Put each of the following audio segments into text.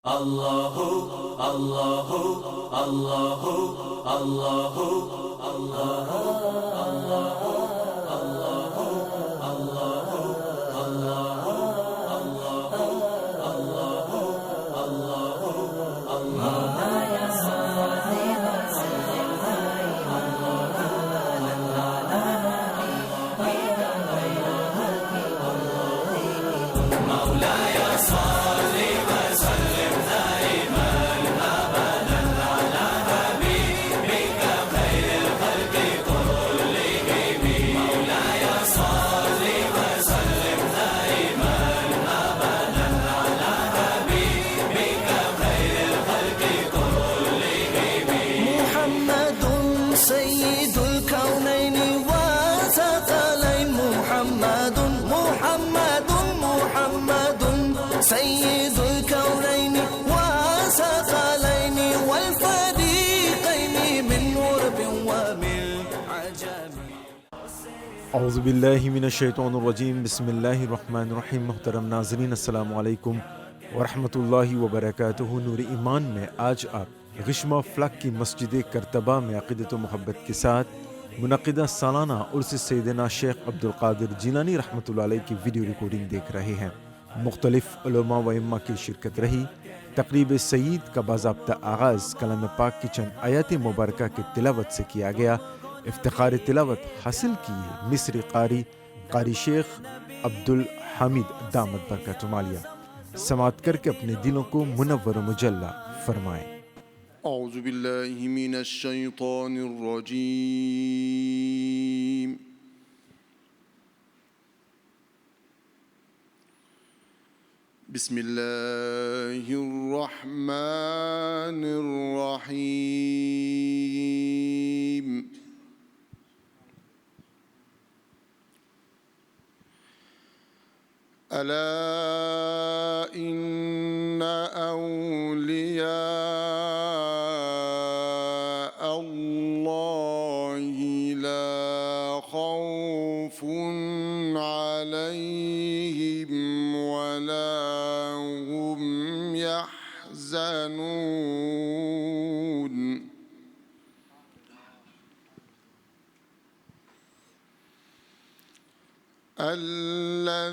الله الله الله الله الله سيد الكونين وثقلين والفريقين من غرب ومن عجم. اعوذ باللہ من الشیطان الرجیم، بسم اللہ الرحمن الرحیم۔ محترم ناظرین، السلام علیکم ورحمۃ اللہ وبرکاتہ۔ نور ایمان میں آج آپ غشمہ فلک کی مسجد کرتبہ میں عقیدت و محبت کے ساتھ منعقدہ سالانہ عرس سیدنا شیخ عبدالقادر جیلانی رحمۃ اللہ علیہ کی ویڈیو ریکارڈنگ دیکھ رہے ہیں۔ مختلف علماء و ائمہ کی شرکت رہی۔ تقریب سعید کا باضابطہ آغاز کلام پاک کی چند آیات مبارکہ کی تلاوت سے کیا گیا۔ افتخار تلاوت حاصل کیے مصری قاری شیخ عبدالحمید دامت برکاتہ عالیہ، سماعت کر کے اپنے دلوں کو منور و مجلہ فرمائیں۔ اعوذ باللہ من الشیطان الرجیم، بسم اللہ الرحمن الرحیم۔ الا ان اولیاء اللہ لا خوف علیہم ولا هم يحزنون۔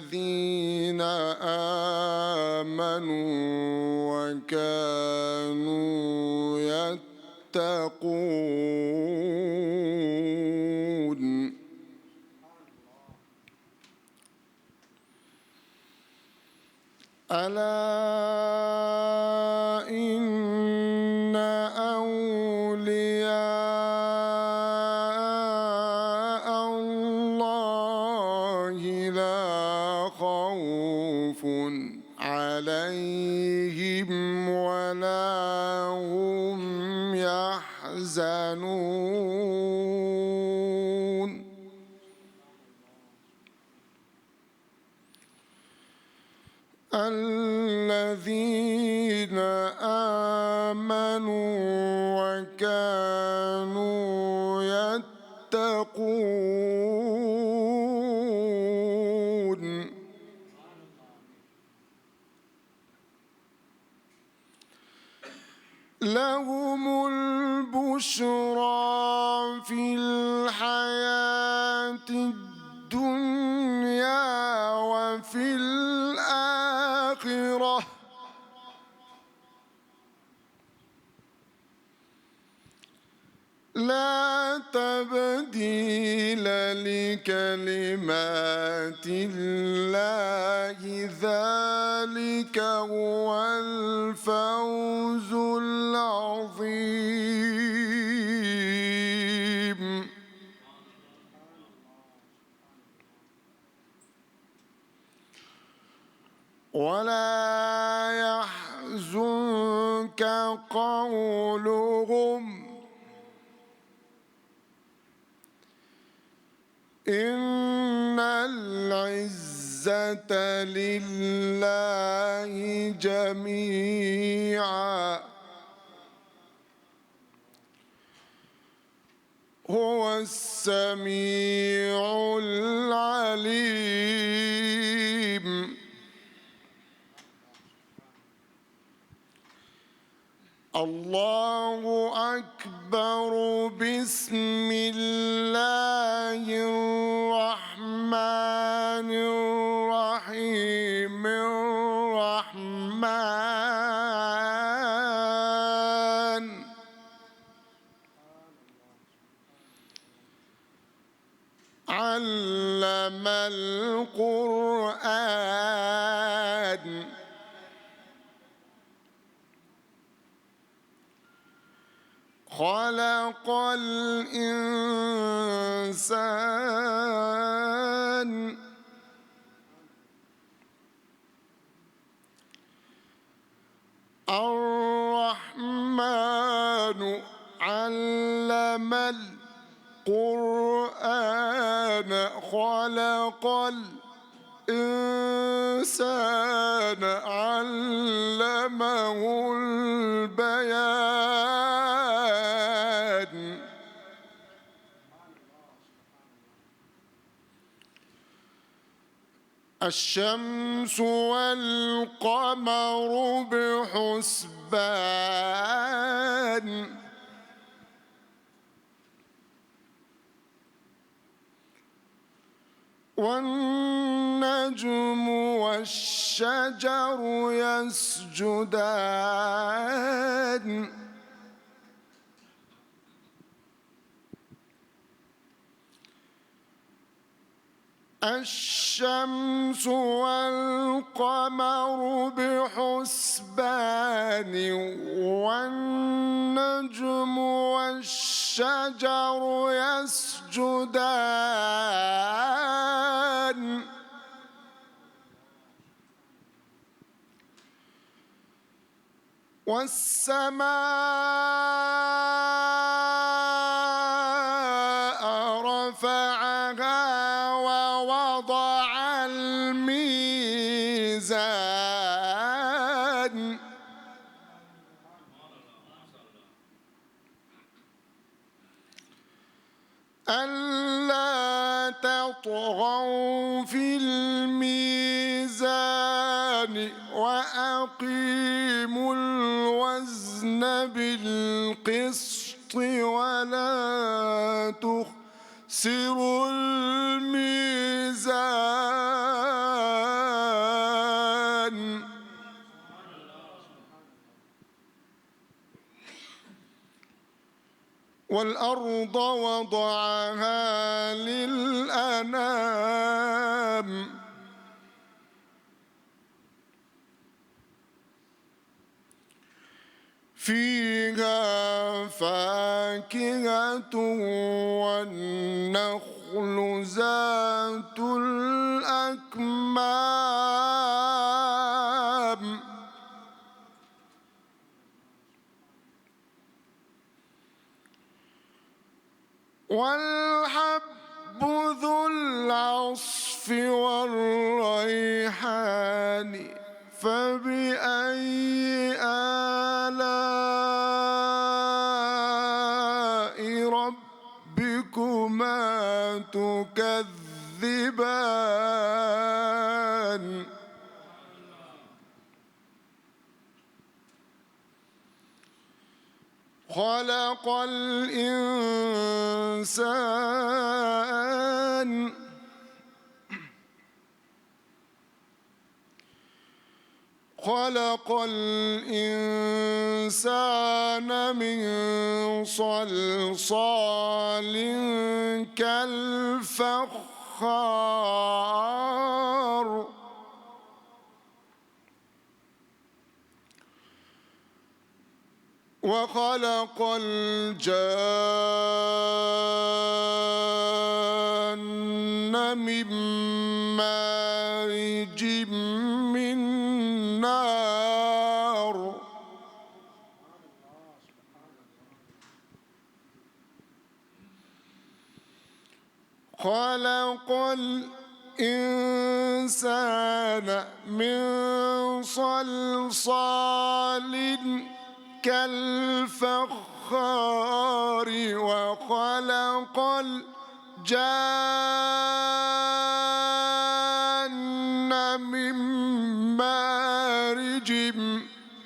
الذين آمنوا وكانوا يتقون۔ ألا إن أولياء الله لا خوف عليهم ولا هم يحزنون۔ الذين آمنوا وكانوا يتقون۔ لهم البشرى في الحياة الدنيا وفي الآخرة لا تبديل لكلمات الله، ذلك هو الفوز العظيم۔ ولا يحزنك قولهم إن العزة لله جميعا هو السميع العليم۔ الله أكبر. بسم الله الرحمن الرحيم. الرحمن علم القرآن. خلق الإنسان. الرحمن علم القرآن. خلق الإنسان علمه البيان. الشمس والقمر بحسبان. والنجم والشجر يسجدان. الشمس والقمر بحسبان. والنجم والشجر يسجدان. والسماء رفعها ووضع الميزان. ألا تطغوا في الميزان وأقيموا الوزن بالقسط ولا تخسروا الميزان. والأرض وضعها للأنام. فيها فاكهة والنخل ذات الأكمام. والحب ذو العصف والريحان. فبأي آلاء ربكما تكذبان. خلق الإنسان. خلق الإنسان من صلصال كالفخار. وخلق الجان من مارج من نار. خلق الإنسان من صلصال كالفخار. وخلق الجان من مارج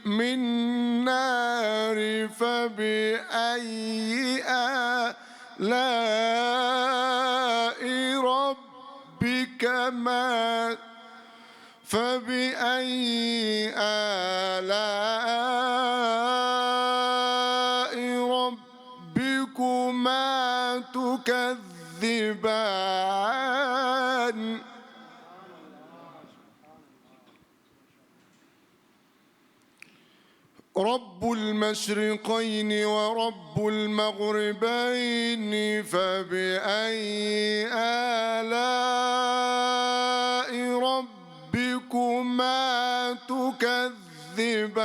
من النار فبأي آلاء ربك فبأي آلاء ربكما تكذبان رب المشرقين ورب المغربين فبأي آلاء ربكما تكذبان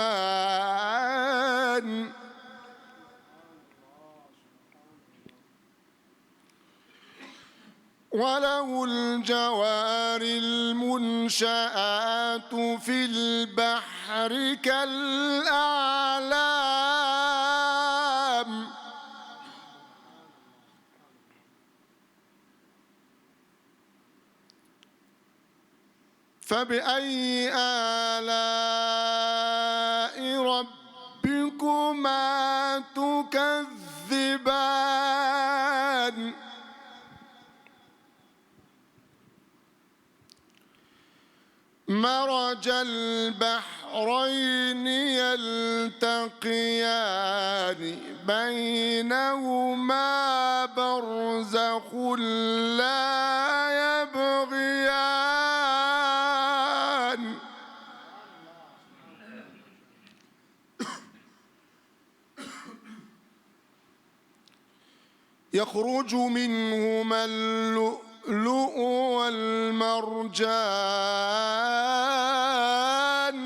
وله الجوار المنشآت في البحر كالأعلام فبأي آلاء ربكما تكذبان مرج البحرين يلتقيان بينهما برزخ لا يبغيان يخرج منهما اللؤلؤ والمرجان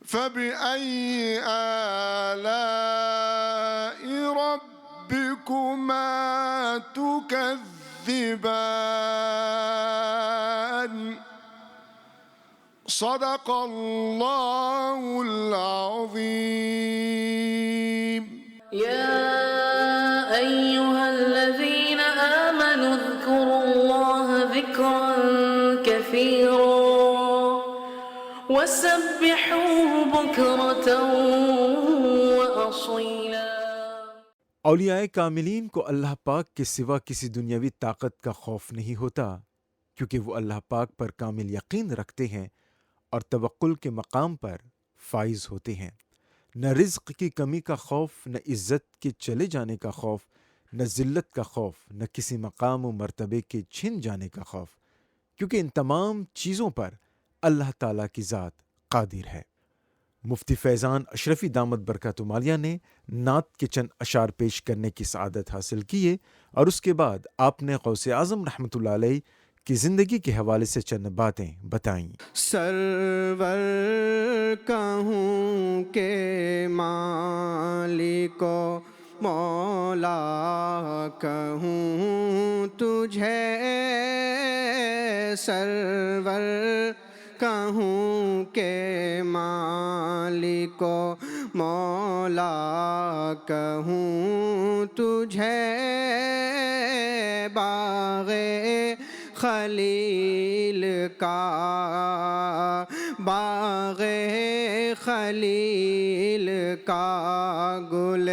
فبأي آلاء ربكما تكذبان صدق الله العظيم يا أيها الذين آمنوا اذكروا الله ذكرا كثيرا وسبحوه بكرة وأصيلا۔ اولیاء کاملین کو اللہ پاک کے سوا کسی دنیاوی طاقت کا خوف نہیں ہوتا، کیونکہ وہ اللہ پاک پر کامل یقین رکھتے ہیں اور توکل کے مقام پر فائز ہوتے ہیں۔ نہ رزق کی کمی کا خوف، نہ عزت کے چلے جانے کا خوف، نہ ذلت کا خوف، نہ کسی مقام و مرتبے کے چھن جانے کا خوف، کیونکہ ان تمام چیزوں پر اللہ تعالیٰ کی ذات قادر ہے۔ مفتی فیضان اشرفی دامت برکاتہ مالیہ نے نعت کے چند اشعار پیش کرنے کی سعادت حاصل کیے اور اس کے بعد آپ نے غوث اعظم رحمۃ اللہ علیہ کی زندگی کے حوالے سے چند باتیں بتائیں۔ سرور کہوں کہ مالک و مولا کہوں تجھے، سرور کہوں کہ مالک و مولا کہوں تجھے، باغ خلیل کا باغ خلیل کا گل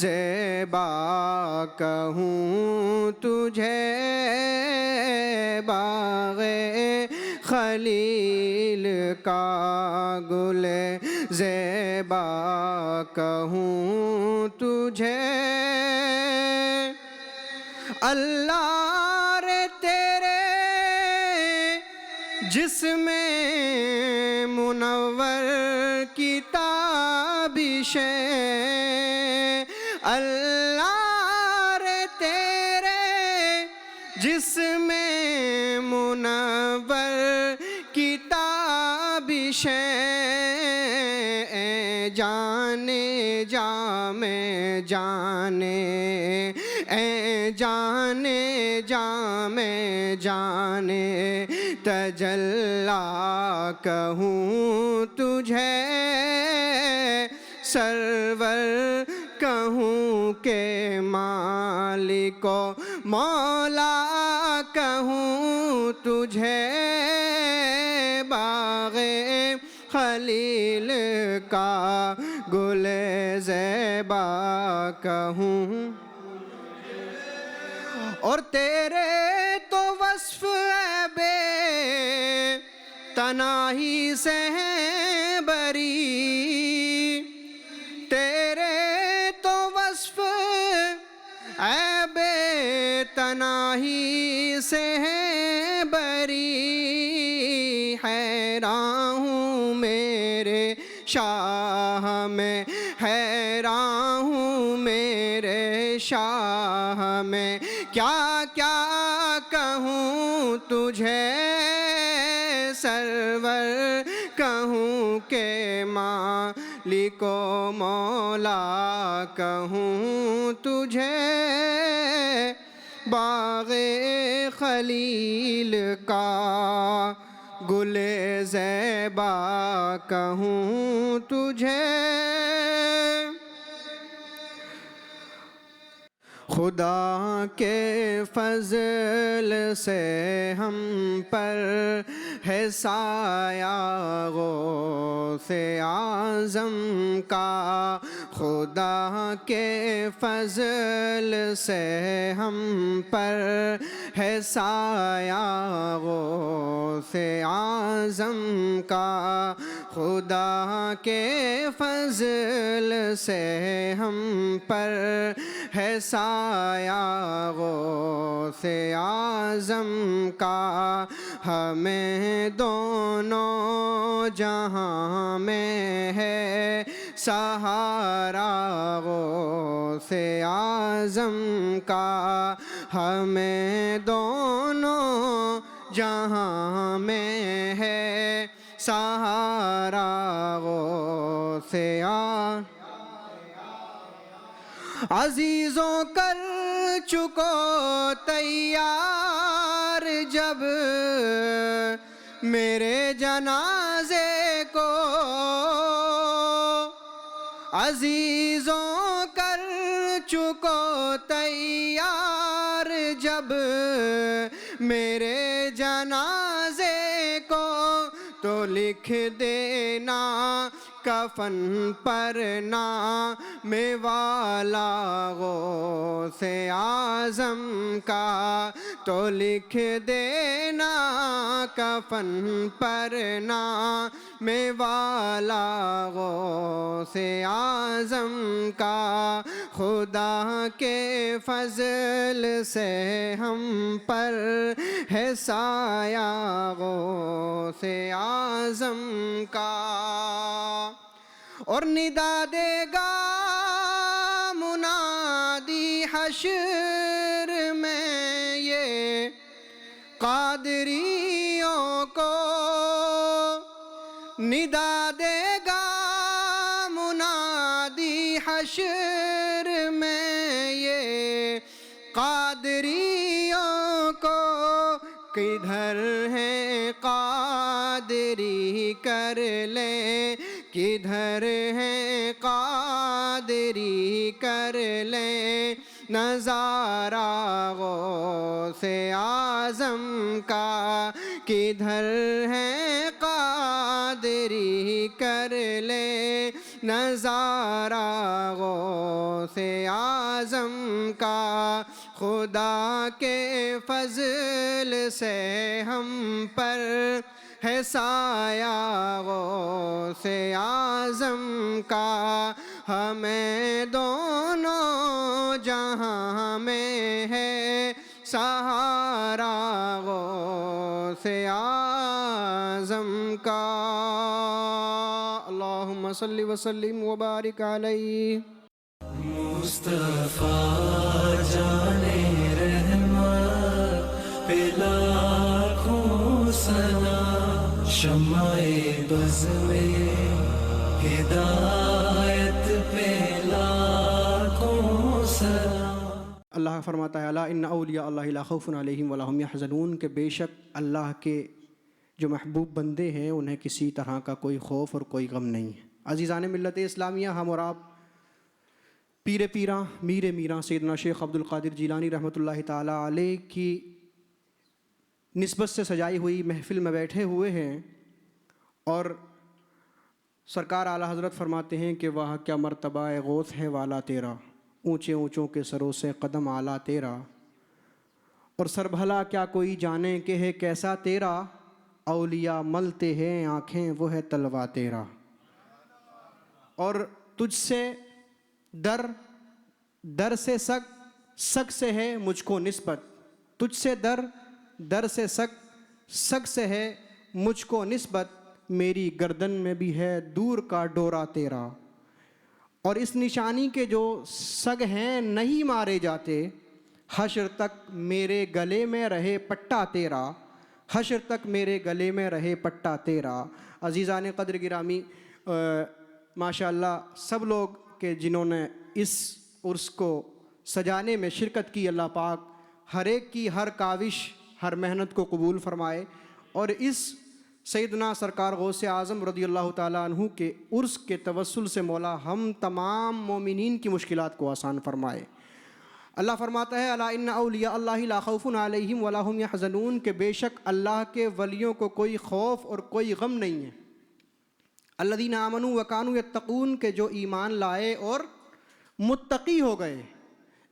زیبا کہوں تجھے، باغ خلیل کا گل زیبا کہوں تجھے، اللہ رے تیرے جسم منور کی تابشیں، اللہ رے تیرے جسم منور کی تابشیں، جانے جا میں جانے اے جانے جا میں جانے تجلا کہوں تجھے، سرور کہوں کہ مالک و مولا کہوں تجھے، باغ خلیل کا گل زیبا کہوں، اور تیرے تو وصف ہے بے تناہی سے ہیں بری، تیرے تو وصف ہے بے تناہی سے ہیں بری، حیران ہوں میرے شاہ میں، حیران ہوں میرے شاہ میں، کیا کیا کہوں تجھے سرور، کہوں کہ مالک و مولا، کہوں تجھے باغ خلیل کا گل زیبا، کہوں تجھے خدا کے فضل سے ہم پر ہے سایہ غوث اعظم کا، خدا کے فضل سے ہم پر ہے سایہ غوث اعظم کا، خدا کے فضل سے ہم پر ہے سایہ غوث اعظم کا، ہمیں دونوں جہاں میں ہے سہارا غوث اعظم کا، ہمیں دونوں جہاں میں ہے سہارا غوث اعظم، عزیزوں کر چکو تیار جب میرے جنازے کو، عزیزوں کر چکو تیار جب میرے جنازے کو، تو لکھ دینا کفن پر نام والا غوث اعظم کا، تو لکھ دینا کفن پر نام والا غوث اعظم کا، خدا کے فضل سے ہم پر ہے سایہ غوث اعظم کا، اور ندا دے گا منادی حشر میں یہ قادریوں کو، ندا دے گا منادی حشر میں یہ قادریوں کو، کدھر ہیں قادری کر لیں، کدھر ہیں قادری کر لیں نظارہ غوث اعظم کا، کدھر ہیں قادری کر لیں نظارہ غوث اعظم کا، خدا کے فضل سے ہم پر ہے سایہ غوث اعظم کا، ہمیں دونوں جہاں میں ہے سہارا غوث اعظم کا، اللہم صلی وسلم وبارک علیہ۔ مصطفیٰ جانے رحمت پہ لاکھوں سلام، شمع بز میں ہدایت پہ لاکھوں سلام۔ اللہ فرماتا ہے الا ان اولیاء اللہ لا خوف علیہم ولا هم یحزنون، کہ بے شک اللہ کے جو محبوب بندے ہیں انہیں کسی طرح کا کوئی خوف اور کوئی غم نہیں ہے۔ عزیزان ملت اسلامیہ، ہم اور آپ پیر پیراں میر میراں سیدنا شیخ عبد القادر جیلانی رحمۃ اللہ تعالیٰ علیہ کی نسبت سے سجائی ہوئی محفل میں بیٹھے ہوئے ہیں، اور سرکار اعلیٰ حضرت فرماتے ہیں کہ وہ کیا مرتبہ غوث ہے والا تیرا، اونچے اونچوں کے سروں سے قدم اعلیٰ تیرا، اور سر بھلا کیا کوئی جانے کہ ہے کیسا تیرا، اولیاء ملتے ہیں آنکھیں وہ ہے تلوا تیرا۔ اور تجھ سے در سے سگ سے ہے مجھ کو نسبت، تجھ سے در سے سگ سے ہے مجھ کو نسبت، میری گردن میں بھی ہے دور کا ڈورا تیرا۔ اور اس نشانی کے جو سگ ہیں نہیں مارے جاتے، حشر تک میرے گلے میں رہے پٹا تیرا، حشر تک میرے گلے میں رہے پٹا تیرا۔ عزیزان قدر گرامی، ماشاءاللہ سب لوگ کہ جنہوں نے اس عرس کو سجانے میں شرکت کی، اللہ پاک ہر ایک کی ہر کاوش ہر محنت کو قبول فرمائے، اور اس سیدنا سرکار غوث اعظم رضی اللہ تعالیٰ عنہ کے عرس کے توسل سے مولا ہم تمام مومنین کی مشکلات کو آسان فرمائے۔ اللہ فرماتا ہے الا ان اولیاء اللہ لا خوف علیہم ولا هم یحزنون، کہ بے شک اللہ کے ولیوں کو کوئی خوف اور کوئی غم نہیں ہے۔ الذین آمنوا وکانوا یتقون، کہ جو ایمان لائے اور متقی ہو گئے،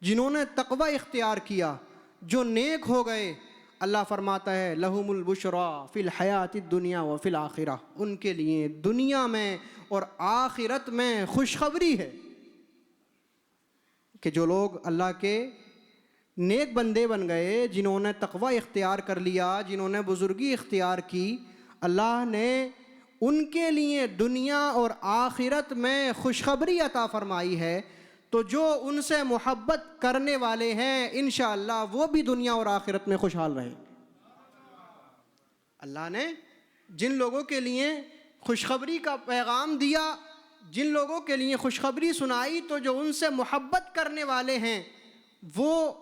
جنہوں نے تقوی اختیار کیا، جو نیک ہو گئے۔ اللہ فرماتا ہے لہم البشریٰ فی الحیات الدنیا وفی الآخرہ، ان کے لیے دنیا میں اور آخرت میں خوشخبری ہے کہ جو لوگ اللہ کے نیک بندے بن گئے، جنہوں نے تقوی اختیار کر لیا، جنہوں نے بزرگی اختیار کی، اللہ نے ان کے لیے دنیا اور آخرت میں خوشخبری عطا فرمائی ہے۔ تو جو ان سے محبت کرنے والے ہیں انشاءاللہ وہ بھی دنیا اور آخرت میں خوشحال رہیں گے۔ اللہ نے جن لوگوں کے لیے خوشخبری کا پیغام دیا، جن لوگوں کے لیے خوشخبری سنائی، تو جو ان سے محبت کرنے والے ہیں وہ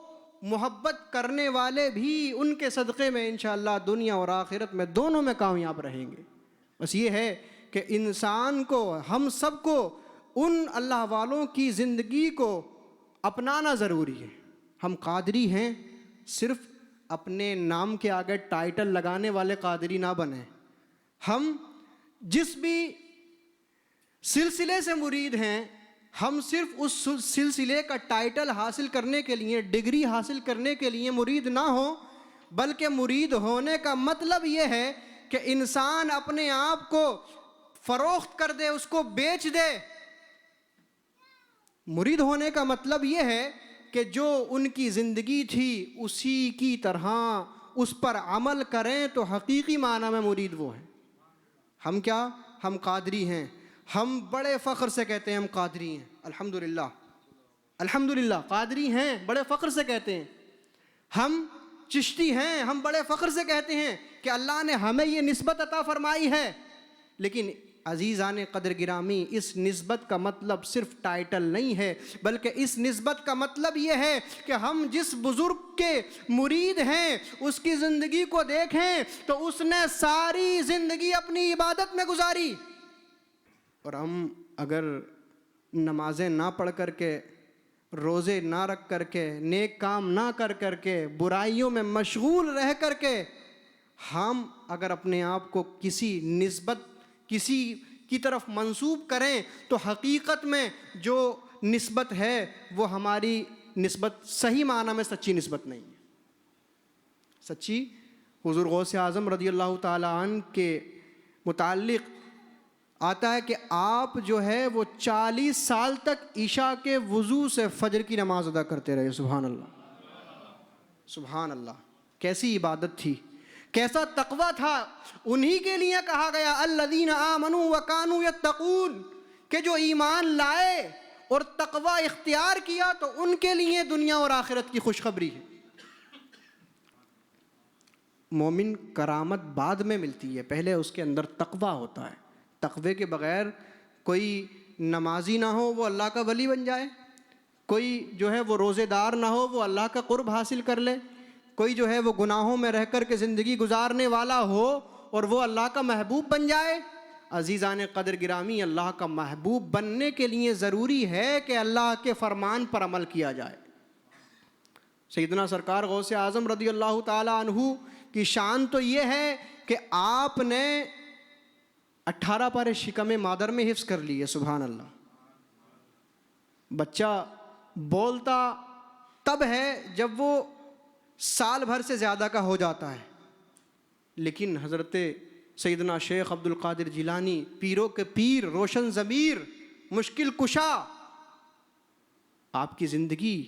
محبت کرنے والے بھی ان کے صدقے میں انشاءاللہ دنیا اور آخرت میں دونوں میں کامیاب رہیں گے۔ بس یہ ہے کہ انسان کو، ہم سب کو ان اللہ والوں کی زندگی کو اپنانا ضروری ہے۔ ہم قادری ہیں، صرف اپنے نام کے آگے ٹائٹل لگانے والے قادری نہ بنیں۔ ہم جس بھی سلسلے سے مرید ہیں، ہم صرف اس سلسلے کا ٹائٹل حاصل کرنے کے لیے، ڈگری حاصل کرنے کے لیے مرید نہ ہوں، بلکہ مرید ہونے کا مطلب یہ ہے کہ انسان اپنے آپ کو فروخت کر دے، اس کو بیچ دے۔ مرید ہونے کا مطلب یہ ہے کہ جو ان کی زندگی تھی اسی کی طرح اس پر عمل کریں، تو حقیقی معنی میں مرید وہ ہیں۔ ہم کیا؟ ہم قادری ہیں، ہم بڑے فخر سے کہتے ہیں ہم قادری ہیں، الحمدللہ الحمدللہ قادری ہیں، بڑے فخر سے کہتے ہیں۔ ہم چشتی ہیں، ہم بڑے فخر سے کہتے ہیں کہ اللہ نے ہمیں یہ نسبت عطا فرمائی ہے۔ لیکن عزیزان قدر گرامی، اس نسبت کا مطلب صرف ٹائٹل نہیں ہے، بلکہ اس نسبت کا مطلب یہ ہے کہ ہم جس بزرگ کے مرید ہیں اس کی زندگی کو دیکھیں تو اس نے ساری زندگی اپنی عبادت میں گزاری، اور ہم اگر نمازیں نہ پڑھ کر کے، روزے نہ رکھ کر کے، نیک کام نہ کر کے، برائیوں میں مشغول رہ کر کے، ہم اگر اپنے آپ کو کسی نسبت، کسی کی طرف منسوب کریں تو حقیقت میں جو نسبت ہے وہ ہماری نسبت صحیح معنی میں سچی نسبت نہیں ہے۔ سچی حضور غوث اعظم رضی اللہ تعالیٰ عنہ کے متعلق آتا ہے کہ آپ جو ہے وہ 40 سال تک عشاء کے وضو سے فجر کی نماز ادا کرتے رہے۔ سبحان اللہ سبحان اللہ، کیسی عبادت تھی، کیسا تقوی تھا۔ انہی کے لیے کہا گیا الذین آمنوا وکانوا یتقون، کہ جو ایمان لائے اور تقوی اختیار کیا تو ان کے لیے دنیا اور آخرت کی خوشخبری ہے۔ مومن کرامت بعد میں ملتی ہے، پہلے اس کے اندر تقوی ہوتا ہے۔ تقوی کے بغیر کوئی نمازی نہ ہو وہ اللہ کا ولی بن جائے، کوئی جو ہے وہ روزے دار نہ ہو وہ اللہ کا قرب حاصل کر لے، کوئی جو ہے وہ گناہوں میں رہ کر کے زندگی گزارنے والا ہو اور وہ اللہ کا محبوب بن جائے۔ عزیزان قدر گرامی، اللہ کا محبوب بننے کے لیے ضروری ہے کہ اللہ کے فرمان پر عمل کیا جائے۔ سیدنا سرکار غوث اعظم رضی اللہ تعالی عنہ کی شان تو یہ ہے کہ آپ نے 18 پارے شکم مادر میں حفظ کر لیے. سبحان اللہ. بچہ بولتا تب ہے جب وہ سال بھر سے زیادہ کا ہو جاتا ہے، لیکن حضرت سیدنا شیخ عبد القادر جیلانی، پیروں کے پیر، روشن ضمیر، مشکل کشا، آپ کی زندگی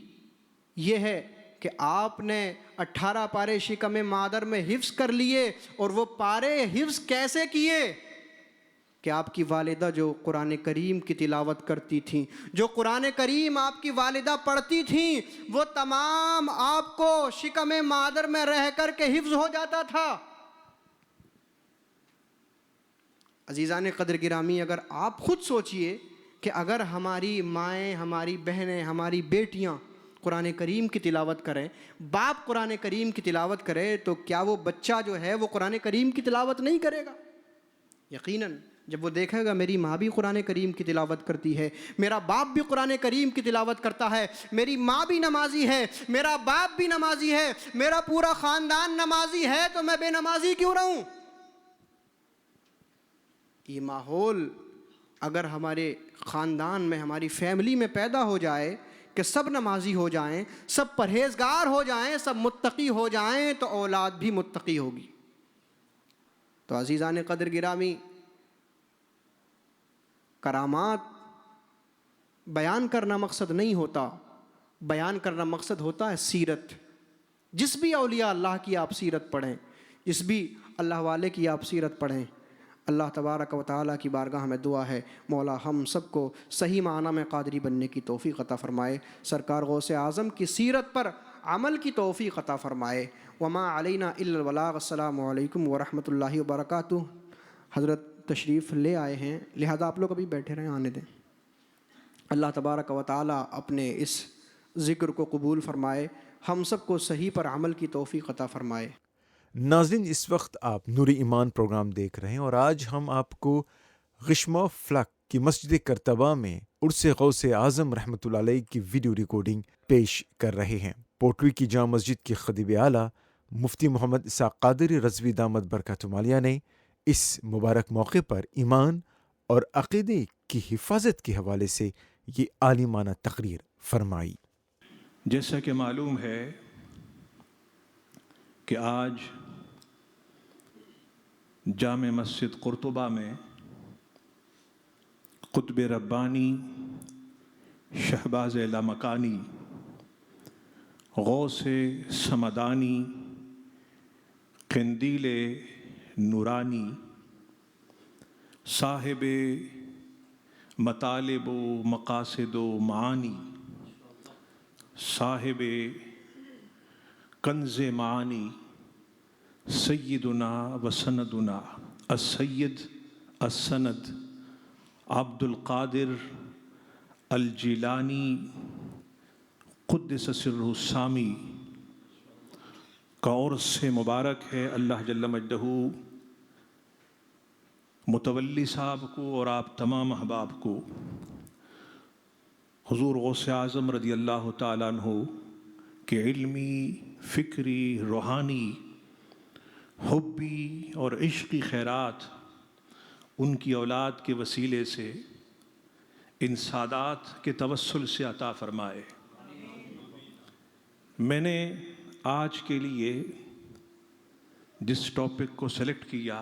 یہ ہے کہ آپ نے 18 پارے شکم مادر میں حفظ کر لیے. اور وہ پارے حفظ کیسے کیے کہ آپ کی والدہ جو قرآن کریم کی تلاوت کرتی تھیں، جو قرآن کریم آپ کی والدہ پڑھتی تھیں، وہ تمام آپ کو شکم مادر میں رہ کر کے حفظ ہو جاتا تھا. عزیزان قدر گرامی، اگر آپ خود سوچئے کہ اگر ہماری مائیں، ہماری بہنیں، ہماری بیٹیاں قرآن کریم کی تلاوت کریں، باپ قرآن کریم کی تلاوت کرے، تو کیا وہ بچہ جو ہے وہ قرآن کریم کی تلاوت نہیں کرے گا؟ یقیناً جب وہ دیکھے گا میری ماں بھی قرآن کریم کی تلاوت کرتی ہے، میرا باپ بھی قرآن کریم کی تلاوت کرتا ہے، میری ماں بھی نمازی ہے، میرا باپ بھی نمازی ہے، میرا پورا خاندان نمازی ہے، تو میں بے نمازی کیوں رہوں؟ یہ ماحول اگر ہمارے خاندان میں، ہماری فیملی میں پیدا ہو جائے کہ سب نمازی ہو جائیں، سب پرہیزگار ہو جائیں، سب متقی ہو جائیں، تو اولاد بھی متقی ہوگی. تو عزیزان قدر گرامی، کرامات بیان کرنا مقصد نہیں ہوتا، بیان کرنا مقصد ہوتا ہے سیرت. جس بھی اولیاء اللہ کی آپ سیرت پڑھیں، جس بھی اللہ والے کی آپ سیرت پڑھیں، اللہ تبارک و تعالیٰ کی بارگاہ میں دعا ہے مولا ہم سب کو صحیح معنی میں قادری بننے کی توفیق عطا فرمائے، سرکار غوث اعظم کی سیرت پر عمل کی توفیق عطا فرمائے. وما علینا الا البلاغ. السلام علیکم ورحمۃ اللہ وبرکاتہ. حضرت تشریف لے آئے ہیں، لہذا آپ لوگ ابھی بیٹھے رہیں، آنے دیں. اللہ تبارک و تعالیٰ اپنے اس ذکر کو قبول فرمائے، ہم سب کو صحیح پر عمل کی توفیق عطا فرمائے. ناظرین، اس وقت آپ نور ایمان پروگرام دیکھ رہے ہیں، اور آج ہم آپ کو غشمہ فلک کی مسجد کرتبہ میں عرس غوث اعظم رحمۃ اللہ علیہ کی ویڈیو ریکارڈنگ پیش کر رہے ہیں. پوٹری کی جامع مسجد کے خطیب اعلیٰ مفتی محمد اسحاق قادری رضوی دامت برکاتہم عالیہ نے اس مبارک موقع پر ایمان اور عقیدے کی حفاظت کے حوالے سے یہ عالمانہ تقریر فرمائی. جیسا کہ معلوم ہے کہ آج جامع مسجد قرطبہ میں قطب ربانی شہباز لامکانی غوث سمدانی قندیل نورانی صاحب مطالب و مقاصد و معانی صاحب کنز معانی سیدنا و سندنا السید السند عبد القادر الجیلانی قدس سرہ السامی کا عرس مبارک ہے. اللہ جل مجدہ متولی صاحب کو اور آپ تمام احباب کو حضور غوث اعظم رضی اللہ تعالیٰ عنہ کے علمی، فکری، روحانی، حبی اور عشقی خیرات ان کی اولاد کے وسیلے سے ان سادات کے توسل سے عطا فرمائے. میں نے آج کے لیے جس ٹاپک کو سلیکٹ کیا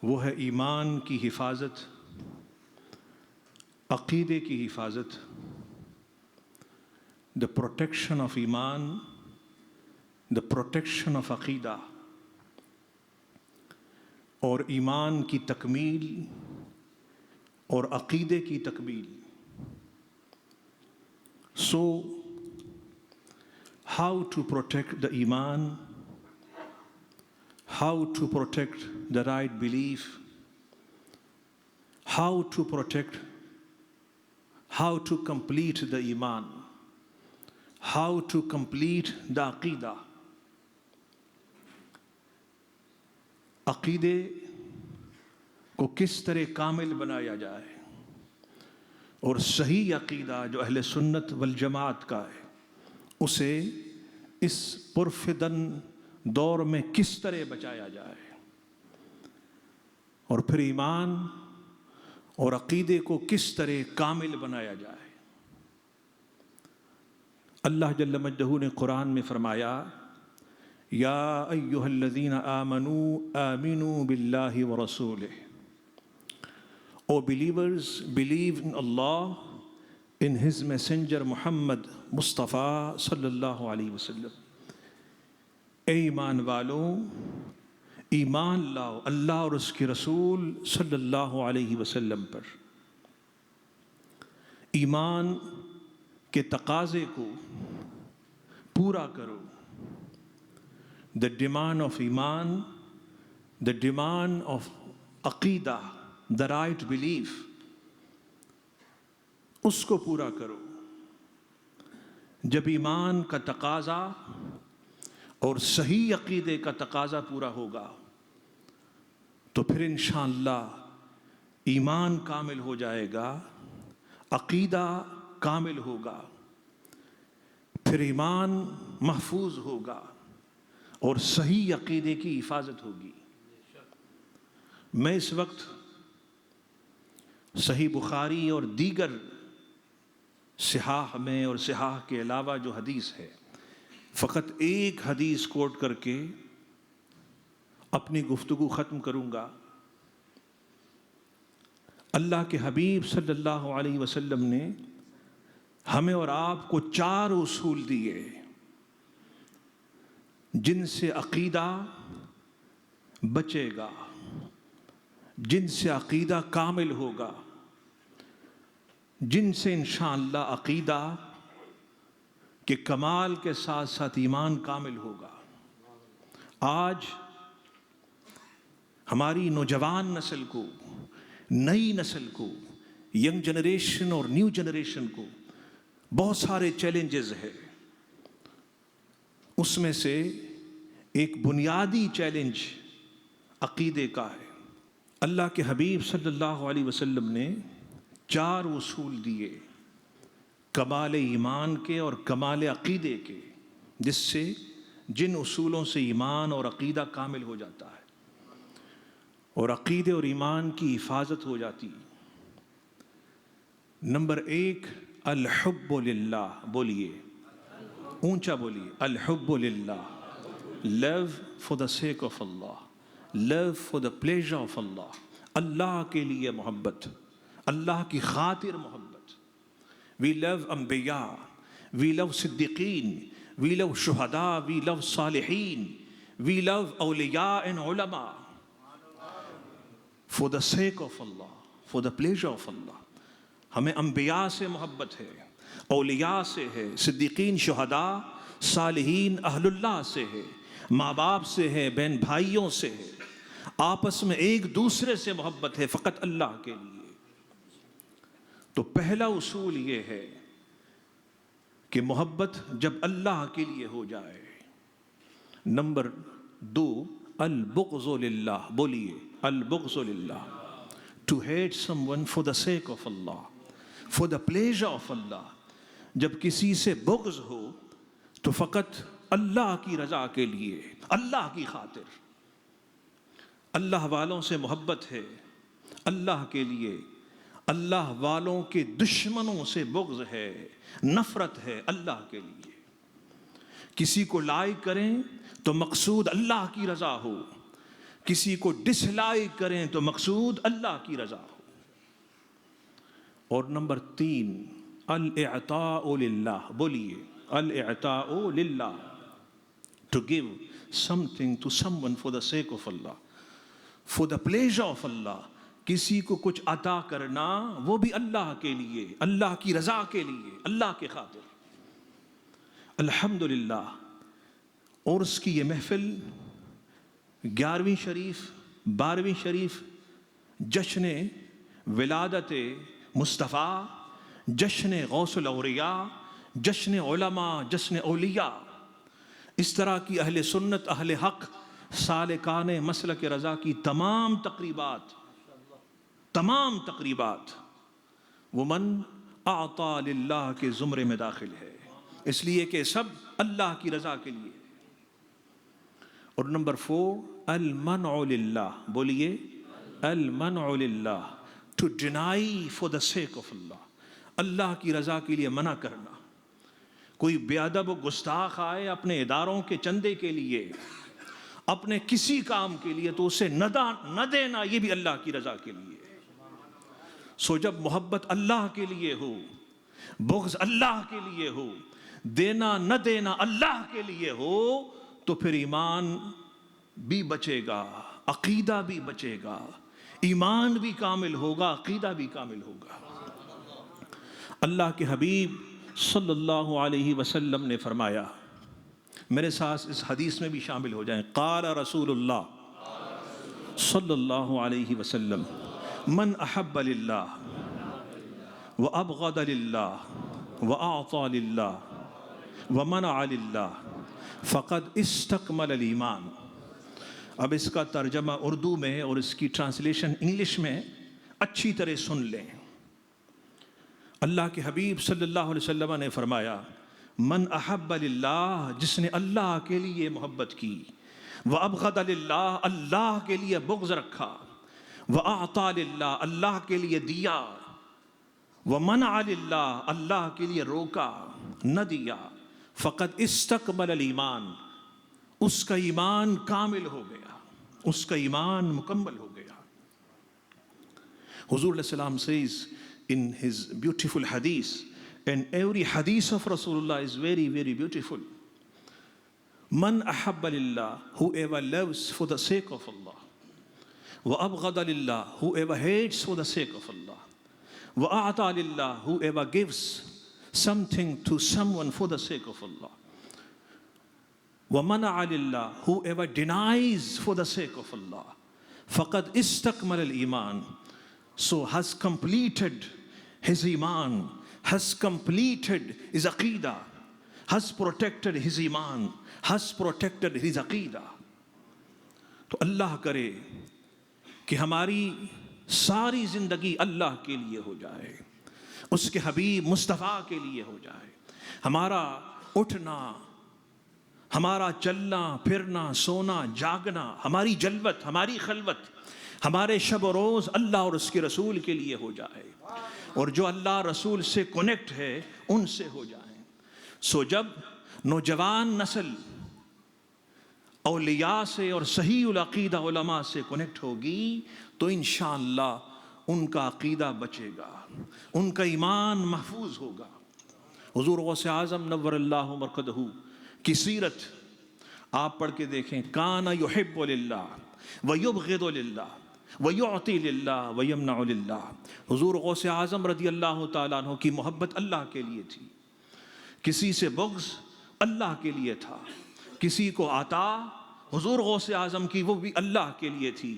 وہ ہے ایمان کی حفاظت، عقیدے کی حفاظت، the protection of ایمان، the protection of عقیدہ، اور ایمان کی تکمیل اور عقیدے کی تکمیل. So, how to protect the ایمان، how to protect the right belief، how to protect، how to complete the ایمان، how to complete the عقیدہ. عقیدے کو کس طرح کامل بنایا جائے اور صحیح عقیدہ جو اہل سنت والجماعت کا ہے اسے اس پرفتن دور میں کس طرح بچایا جائے. اور پھر ایمان اور عقیدے کو کس طرح کامل بنایا جائے۔ اللہ جل مجدہ نے قرآن میں فرمایا یا ایہا الذین آمنوا آمنوا باللہ ورسولہ، O believers, believe in Allah, in His Messenger Muhammad Mustafa sallallahu alayhi wasallam۔ اے ایمان والوں، ایمان لاؤ اللہ اور اس کے رسول صلی اللہ علیہ وسلم پر۔ ایمان کے تقاضے کو پورا کرو۔ The demand of ایمان، the demand of عقیدہ، the right belief، اس کو پورا کرو۔ جب ایمان کا تقاضا اور صحیح عقیدے کا تقاضا پورا ہوگا تو پھر انشاءاللہ ایمان کامل ہو جائے گا، عقیدہ کامل ہوگا، پھر ایمان محفوظ ہوگا اور صحیح عقیدے کی حفاظت ہوگی۔ میں اس وقت صحیح بخاری اور دیگر صحاح میں اور صحاح کے علاوہ جو حدیث ہے، فقط ایک حدیث کوٹ کر کے اپنی گفتگو ختم کروں گا۔ اللہ کے حبیب صلی اللہ علیہ وسلم نے ہمیں اور آپ کو 4 اصول دیے جن سے عقیدہ بچے گا، جن سے عقیدہ کامل ہوگا، جن سے انشاءاللہ عقیدہ کہ کمال کے ساتھ ساتھ ایمان کامل ہوگا۔ آج ہماری نوجوان نسل کو، نئی نسل کو، ینگ جنریشن اور نیو جنریشن کو بہت سارے چیلنجز ہیں۔ اس میں سے ایک بنیادی چیلنج عقیدے کا ہے۔ اللہ کے حبیب صلی اللہ علیہ وسلم نے 4 اصول دیے کمال ایمان کے اور کمال عقیدے کے، جس سے جن اصولوں سے ایمان اور عقیدہ کامل ہو جاتا ہے اور عقیدے اور ایمان کی حفاظت ہو جاتی۔ نمبر 1، الحب للہ۔ بولیے، اونچا بولیے، الحب للہ۔ Love for the sake of Allah, love for the pleasure of Allah. Allah کے لیے محبت، اللہ کی خاطر محبت۔ We love انبیاء، we love صدیقین، we love شہداء، we love صالحین، we love اولیاء and علماء for the sake of Allah, for the pleasure of Allah۔ ہمیں انبیاء سے محبت ہے، اولیاء سے ہے، صدیقین، شہداء، صالحین، اہل اللہ سے ہے، ماں باپ سے ہے، بہن بھائیوں سے ہے، آپس میں ایک دوسرے سے محبت ہے فقط اللہ کے لیے۔ تو پہلا اصول یہ ہے کہ محبت جب اللہ کے لیے ہو جائے۔ نمبر 2، البغض للہ۔ بولیے، البغض للہ۔ To hate someone for the sake of Allah, for the pleasure of Allah۔ جب کسی سے بغض ہو تو فقط اللہ کی رضا کے لیے، اللہ کی خاطر۔ اللہ والوں سے محبت ہے اللہ کے لیے، اللہ والوں کے دشمنوں سے بغض ہے، نفرت ہے اللہ کے لیے۔ کسی کو لائک کریں تو مقصود اللہ کی رضا ہو، کسی کو ڈس لائک کریں تو مقصود اللہ کی رضا ہو۔ اور نمبر 3، الاعطاء للہ۔ بولیے، الاعطاء للہ۔ To give something to someone for the sake of Allah, for the pleasure of Allah۔ کسی کو کچھ عطا کرنا وہ بھی اللہ کے لیے، اللہ کی رضا کے لیے، اللہ کے خاطر۔ الحمدللہ عرس کی یہ محفل 11ویں شریف، 12ویں شریف، جشن ولادت مصطفیٰ، جشن غوث الاولیاء، جشن علماء، جشن اولیاء، اس طرح کی اہل سنت، اہل حق، سالکان مسلک رضا کی تمام تقریبات وہ من اعطا للہ کے زمرے میں داخل ہے، اس لیے کہ سب اللہ کی رضا کے لیے۔ اور نمبر 4، المنع للہ۔ بولیے، المنع للہ، to deny for the sake of Allah, Allah کی رضا کے لیے منع کرنا. کوئی بے ادب و گستاخ آئے اپنے اداروں کے چندے کے لیے، اپنے کسی کام کے لیے، تو اسے نہ دینا، یہ بھی اللہ کی رضا کے لیے. سو جب محبت اللہ کے لیے ہو، بغض اللہ کے لیے ہو، دینا نہ دینا اللہ کے لیے ہو، تو پھر ایمان بھی بچے گا، عقیدہ بھی بچے گا، ایمان بھی کامل ہوگا، عقیدہ بھی کامل ہوگا. اللہ کے حبیب صلی اللہ علیہ وسلم نے فرمایا، میرے ساتھ اس حدیث میں بھی شامل ہو جائیں. قال رسول اللہ صلی اللہ علیہ وسلم من احب للہ وابغض للہ واعطى للہ ومنع للہ فقد استکمل الایمان. اب اس کا ترجمہ اردو میں اور اس کی ٹرانسلیشن انگلش میں اچھی طرح سن لیں. اللہ کے حبیب صلی اللہ علیہ وسلم نے فرمایا، من احب للہ، جس نے اللہ کے لیے محبت کی، وابغض للہ، اللہ کے لیے بغض رکھا، واعطى للہ، اللہ کے لیے دیا، ومنع للہ، اللہ کے لیے روکا، نہ دیا، فقد استکمل الایمان، اس کا ایمان کامل ہو گیا، اس کا ایمان مکمل ہو گیا. حضور علیہ السلام says in his beautiful hadith, and every hadith of Rasulullah is very, very beautiful. Man ahabba lillah, whoever loves for the sake of Allah. Wa abghada lillah, whoever hates for the sake of Allah. Wa a'ta lillah, whoever gives something to someone for the sake of Allah. Wa mana'a lillah, whoever denies for the sake of Allah. Faqad istakmal al-iman, so has completed his iman, has completed his aqidah, has protected his iman, has protected his aqidah. تو اللہ کرے کہ ہماری ساری زندگی اللہ کے لیے ہو جائے، اس کے حبیب مصطفیٰ کے لیے ہو جائے. ہمارا اٹھنا، ہمارا چلنا پھرنا، سونا جاگنا، ہماری جلوت، ہماری خلوت، ہمارے شب و روز اللہ اور اس کے رسول کے لیے ہو جائے، اور جو اللہ رسول سے کنیکٹ ہے ان سے ہو جائیں. سو جب نوجوان نسل اولیاء سے اور صحیح العقیدہ علماء سے کنیکٹ ہوگی تو انشاءاللہ ان کا عقیدہ بچے گا، ان کا ایمان محفوظ ہوگا. حضور غوث اعظم نور اللہ مرقدہ کی سیرت آپ پڑھ کے دیکھیں. کان یحب للہ ویبغض للہ ویعطی للہ ویمنع للہ. حضور غوث اعظم رضی اللہ تعالیٰ عنہ کی محبت اللہ کے لیے تھی، کسی سے بغض اللہ کے لیے تھا، کسی کو عطا حضور غوث اعظم کی وہ بھی اللہ کے لیے تھی،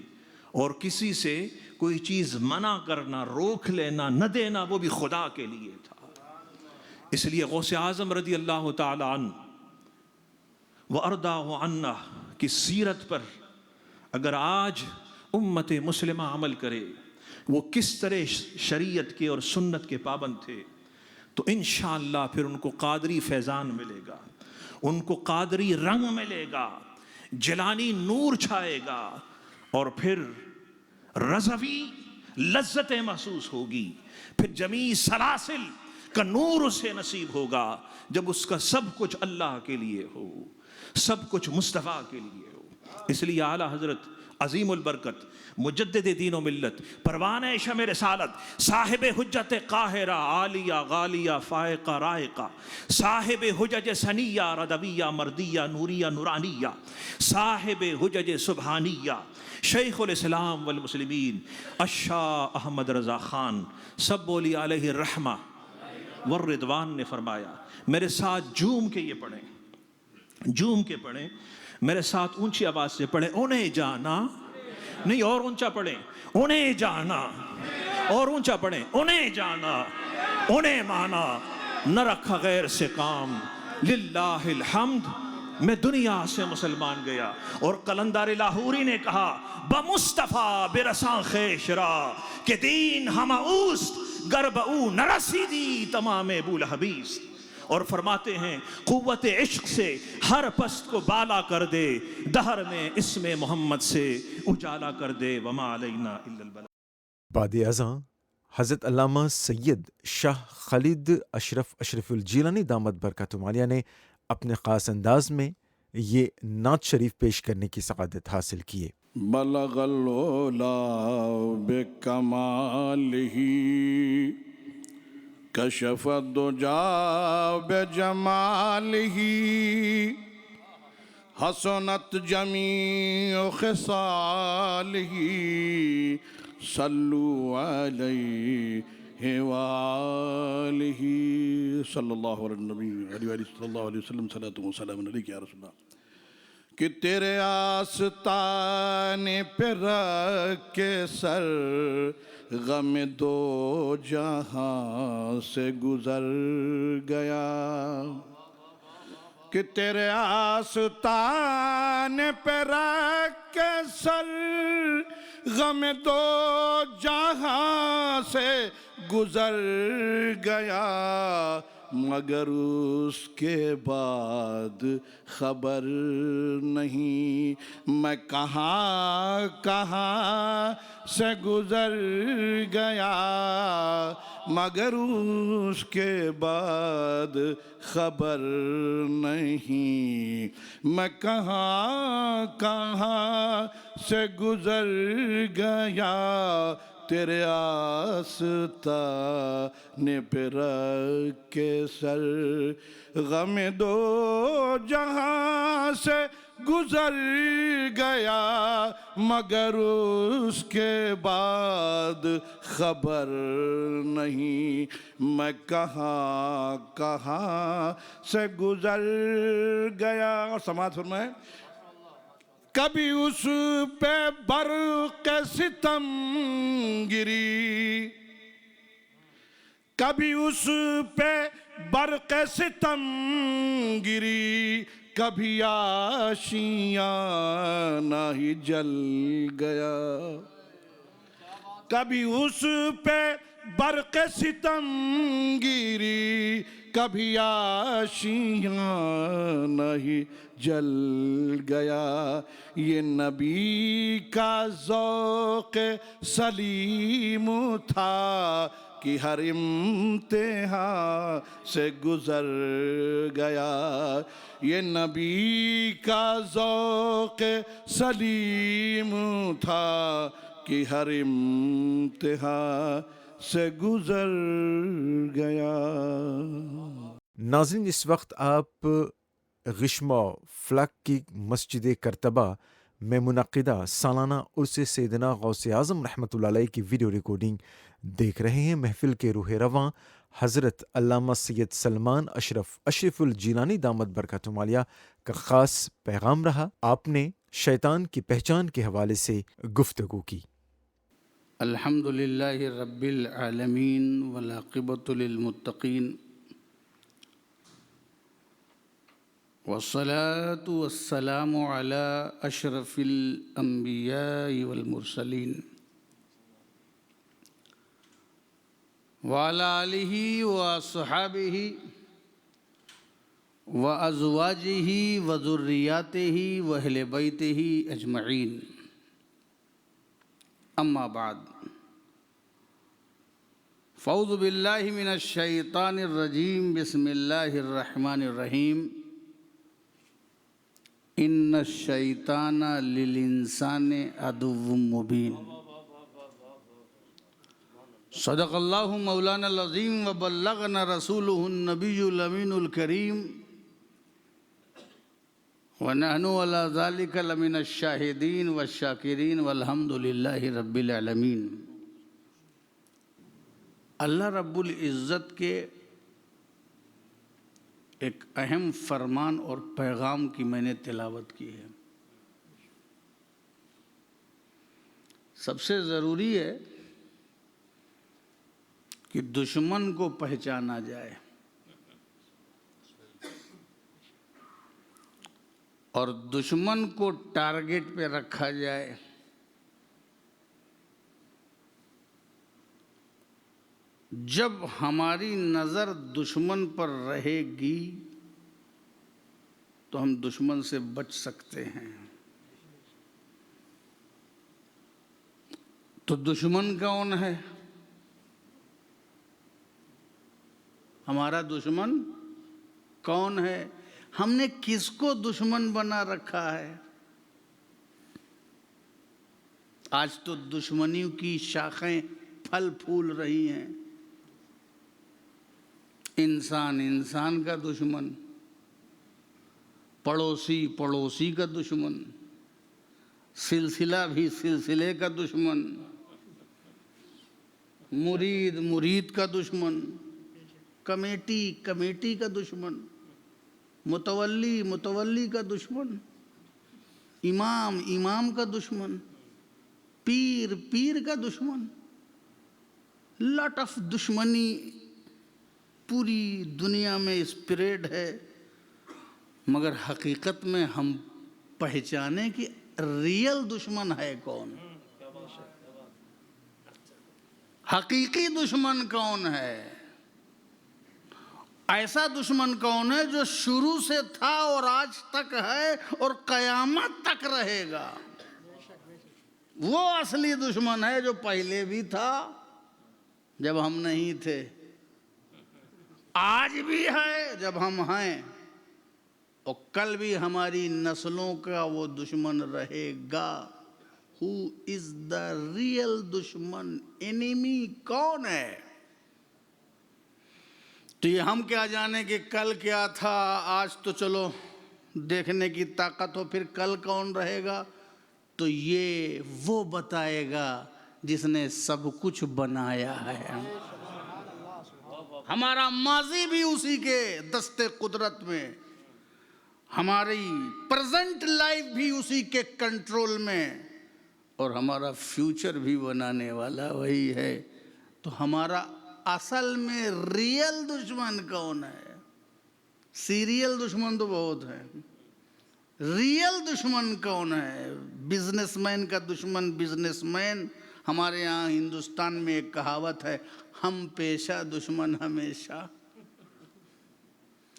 اور کسی سے کوئی چیز منع کرنا، روک لینا، نہ دینا وہ بھی خدا کے لیے تھا. اس لیے غوث اعظم رضی اللہ تعالیٰ عنہ وَأَرْضَاهُ عَنَّهُ کی سیرت پر اگر آج امت مسلمہ عمل کرے، وہ کس طرح شریعت کے اور سنت کے پابند تھے، تو انشاءاللہ پھر ان کو قادری فیضان ملے گا، ان کو قادری رنگ ملے گا، جلانی نور چھائے گا، اور پھر رضوی لذتیں محسوس ہوگی، پھر جمیع سلاسل کا نور اسے نصیب ہوگا جب اس کا سب کچھ اللہ کے لیے ہو، سب کچھ مصطفیٰ کے لیے ہو. اس لیے اعلیٰ حضرت عظیم البرکت مجدد دین و ملت پروانہ شمع رسالت صاحب حجت قاہرہ عالیہ غالیہ فائقہ رائقہ صاحب حجج سنیہ ردویہ مردیہ نوریہ نورانیہ صاحب حجج سبحانیہ شیخ الاسلام والمسلمین الشاہ احمد رضا خان سب بولی علیہ الرحمہ والرضوان نے فرمایا، میرے ساتھ جھوم کے یہ پڑھیں، جھوم کے پڑھیں، میرے ساتھ اونچی آواز سے پڑھیں. انہیں جانا نہیں، اور اونچا پڑھیں، انہیں جانا، اور اونچا پڑھیں، انہیں جانا، انہیں مانا، نہ رکھا غیر سے کام، للہ الحمد میں دنیا سے مسلمان گیا. اور قلندر لاہوری نے کہا بمصطفیٰ برساں خیش را کہ دین ہم اوست گرب او نرسیدی تمام ابو لہبیست. اور فرماتے ہیں قوت عشق سے ہر پست کو بالا کر دے، دہر میں اسم محمد سے اجالا کر دے، وما علینا الا البلاغ۔ بعد ازاں حضرت علامہ سید شاہ خالد اشرف الجیلانی دامت برکاتہم عالیہ نے اپنے خاص انداز میں یہ نعت شریف پیش کرنے کی سعادت حاصل کیے۔ بلغ العلا بکمالہ کشف الدجا بجمالہ حسنت جمیع خصالہ صلو علیہ وآلہ صلی اللہ علیہ النبی علیہ صلی اللہ علیہ وسلم صلاۃ و سلام علیک یا رسول اللہ۔ کہ تیرے آستانے پہ رکھ کے سر غم دو جہاں سے گزر گیا، کہ تیرے آستانے پہ رکھ کے سر غم دو جہاں سے گزر گیا، مگر اس کے بعد خبر نہیں میں کہاں کہاں سے گزر گیا، مگر اس کے بعد خبر نہیں میں کہاں کہاں سے گزر گیا، تیرے آستانے پہ رکھ کے سر غم دو جہاں سے گزر گیا، مگر اس کے بعد خبر نہیں میں کہاں کہاں سے گزر گیا۔ اور سماعت فرمائیں، کبھی اس پہ برق ستم گری، کبھی اس پہ برق ستم گری، کبھی آشیانہ ہی جل گیا، کبھی اس پہ برق ستم گری، کبھی آشیانہ ہی جل گیا، یہ نبی کا ذوق سلیم تھا کہ ہر امتحان سے گزر گیا، یہ نبی کا ذوق سلیم تھا کہ ہر امتحان سے گزر گیا۔ ناظرین، اس وقت آپ غشمہ فلک کی مسجد کرتبہ میں منعقدہ سالانہ عرس سیدنا غوث اعظم رحمۃ اللہ علیہ کی ویڈیو ریکارڈنگ دیکھ رہے ہیں۔ محفل کے روح رواں حضرت علامہ سید سلمان اشرف الجیلانی دامت برکاتہم عالیہ کا خاص پیغام رہا۔ آپ نے شیطان کی پہچان کے حوالے سے گفتگو کی۔ الحمدللہ رب العالمین والعاقبۃ للمتقین، والصلاة والسلام على اشرف الانبیاء والمرسلین وعلى آلہ واصحابہ وازواجہ وذریاتہ واہل بیتہ اجمعین، اما بعد، فاعوذ باللہ من الشیطان الرجیم، بسم اللہ الرحمن الرحیم، ان الشیطان للانسان عدو مبین۔ صدق اللہ مولانا العظیم وبلغنا رسولہ النبی الامین الکریم، ونحن علی ذلک لمن الشاہدین والشاکرین والحمد للہ رب العالمین۔ اللہ رب العزت کے ایک اہم فرمان اور پیغام کی میں نے تلاوت کی ہے۔ سب سے ضروری ہے کہ دشمن کو پہچانا جائے اور دشمن کو ٹارگٹ پہ رکھا جائے، جب ہماری نظر دشمن پر رہے گی تو ہم دشمن سے بچ سکتے ہیں. تو دشمن کون ہے؟ ہمارا دشمن کون ہے؟ ہم نے کس کو دشمن بنا رکھا ہے؟ آج تو دشمنیوں کی شاخیں پھل پھول رہی ہیں. انسان انسان کا دشمن، پڑوسی پڑوسی کا دشمن، سلسلہ بھی سلسلے کا دشمن، مرید مرید کا دشمن، کمیٹی کمیٹی کا دشمن، متولی متولی کا دشمن، امام امام کا دشمن، پیر پیر کا دشمن. لاٹ آف دشمنی پوری دنیا میں اسپریڈ ہے، مگر حقیقت میں ہم پہچانے کہ ریئل دشمن ہے کون، حقیقی دشمن کون ہے. ایسا دشمن کون ہے جو شروع سے تھا اور آج تک ہے اور قیامت تک رہے گا. وہ اصلی دشمن ہے جو پہلے بھی تھا جب ہم نہیں تھے، آج بھی ہے جب ہم ہیں، اور کل بھی ہماری نسلوں کا وہ دشمن رہے گا. Who is the real دشمن، enemy کون ہے؟ تو یہ ہم کیا جانے کہ کل کیا تھا، آج تو چلو دیکھنے کی طاقت ہو، پھر کل کون رہے گا؟ تو یہ وہ بتائے گا جس نے سب کچھ بنایا ہے. ہمارا ماضی بھی اسی کے دستے قدرت میں، ہماری پریزنٹ لائف بھی اسی کے کنٹرول میں، اور ہمارا فیوچر بھی بنانے والا وہی ہے. تو ہمارا اصل میں ریئل دشمن کون ہے؟ سیریل دشمن تو بہت ہے، ریئل دشمن کون ہے؟ بزنس مین کا دشمن بزنس مین. ہمارے یہاں ہندوستان میں ایک کہاوت ہے، ہم پیشہ دشمن ہمیشہ.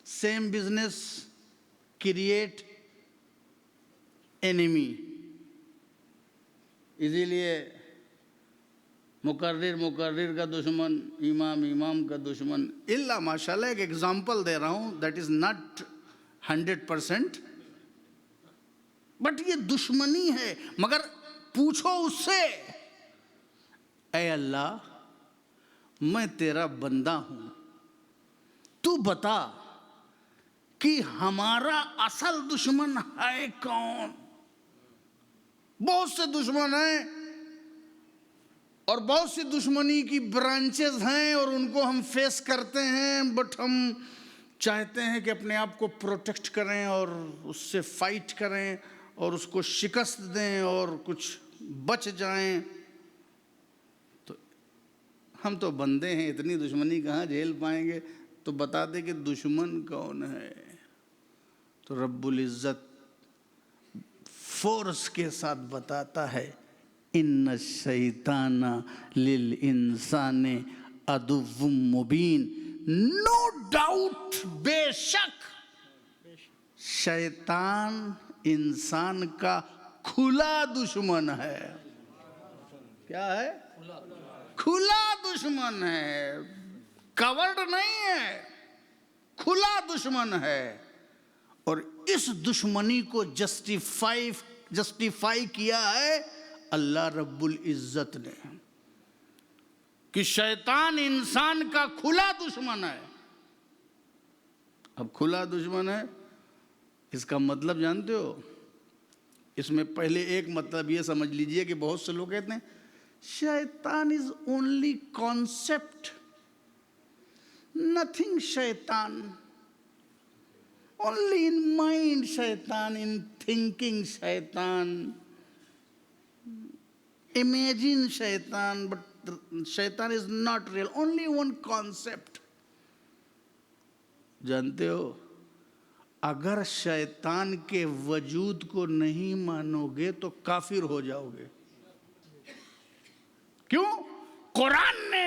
Same business create enemy. اسی لیے مقرر کا دشمن، امام امام کا دشمن. اللہ ماشاءاللہ ایک ایگزامپل دے رہا ہوں، دیٹ از ناٹ 100%، بٹ یہ دشمنی ہے. مگر پوچھو اس سے، اے اللہ میں تیرا بندہ ہوں، تو بتا کہ ہمارا اصل دشمن ہے کون؟ بہت سے دشمن ہیں اور بہت سی دشمنی کی برانچز ہیں اور ان کو ہم فیس کرتے ہیں، بٹ ہم چاہتے ہیں کہ اپنے آپ کو پروٹیکٹ کریں اور اس سے فائٹ کریں اور اس کو شکست دیں اور کچھ بچ جائیں. تو ہم تو بندے ہیں، اتنی دشمنی کہاں جھیل پائیں گے؟ تو بتا دے کہ دشمن کون ہے. تو رب العزت فورس کے ساتھ بتاتا ہے، ان الشیطان للانسان عدو مبین. نو ڈاؤٹ، بے شک شیطان انسان کا کھلا دشمن ہے. کیا ہے؟ کھلا دشمن ہے، کورڈ نہیں ہے، کھلا دشمن ہے. اور اس دشمنی کو جسٹیفائی کیا ہے اللہ رب العزت نے کہ شیطان انسان کا کھلا دشمن ہے. اب کھلا دشمن ہے، اس کا مطلب جانتے ہو؟ اس میں پہلے ایک مطلب یہ سمجھ لیجئے کہ بہت سے لوگ کہتے ہیں شیطان از اونلی کانسیپٹ، نتھنگ شیطان، only in mind shaitan, in thinking shaitan, imagine shaitan, but shaitan is not real, only one concept. جانتے ہو اگر شیطان کے وجود کو نہیں مانو گے تو کافر ہو جاؤ گے. کیوں؟ قرآن نے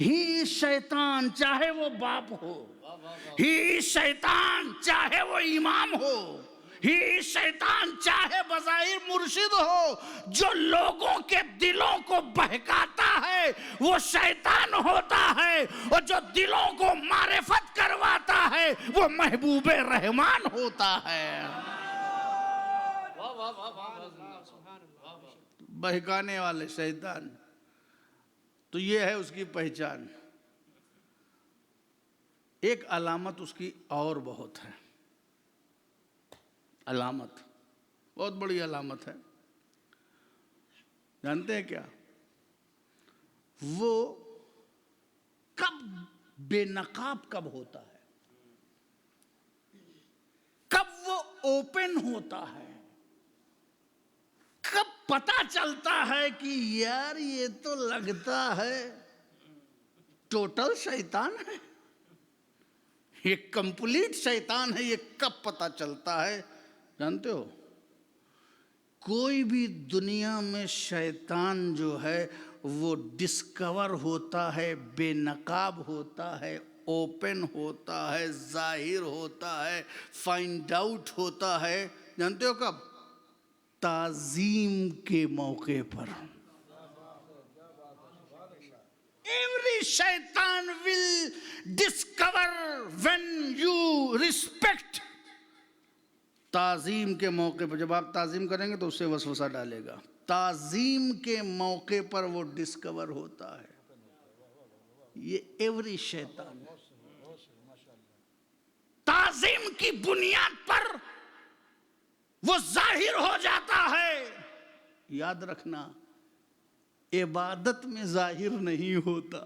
ہی شیطان چاہے وہ باپ ہو، ہی شیطان چاہے وہ امام ہو، ہی شیطان چاہے بظاہر مرشد ہو، جو لوگوں کے دلوں کو بہکاتا ہے وہ شیطان ہوتا ہے، اور جو دلوں کو معرفت کرواتا ہے وہ محبوب رحمان ہوتا ہے۔ بہکانے والے شیطان، تو یہ ہے اس کی پہچان۔ ایک علامت اس کی اور بہت ہے، علامت بہت بڑی علامت ہے، جانتے ہیں کیا؟ وہ کب بے نقاب کب ہوتا ہے، کب وہ اوپن ہوتا ہے، کب پتا چلتا ہے کہ یار یہ تو لگتا ہے ٹوٹل شیطان ہے، یہ کمپلیٹ شیطان ہے، یہ کب پتا چلتا ہے جانتے ہو؟ کوئی بھی دنیا میں شیطان جو ہے وہ ڈسکور ہوتا ہے، بے نقاب ہوتا ہے، اوپن ہوتا ہے، ظاہر ہوتا ہے، فائنڈ آؤٹ ہوتا ہے، جانتے ہو کب؟ تعظیم کے موقع پر۔ Every shaitan will discover when you respect۔ تعظیم کے موقع پر، جب آپ تعظیم کریں گے تو اس سے وسوسہ ڈالے گا، تعظیم کے موقع پر وہ ڈسکور ہوتا ہے، یہ ایوری شیطان۔ تعظیم کی بنیاد پر وہ ظاہر ہو جاتا ہے۔ یاد رکھنا، عبادت میں ظاہر نہیں ہوتا،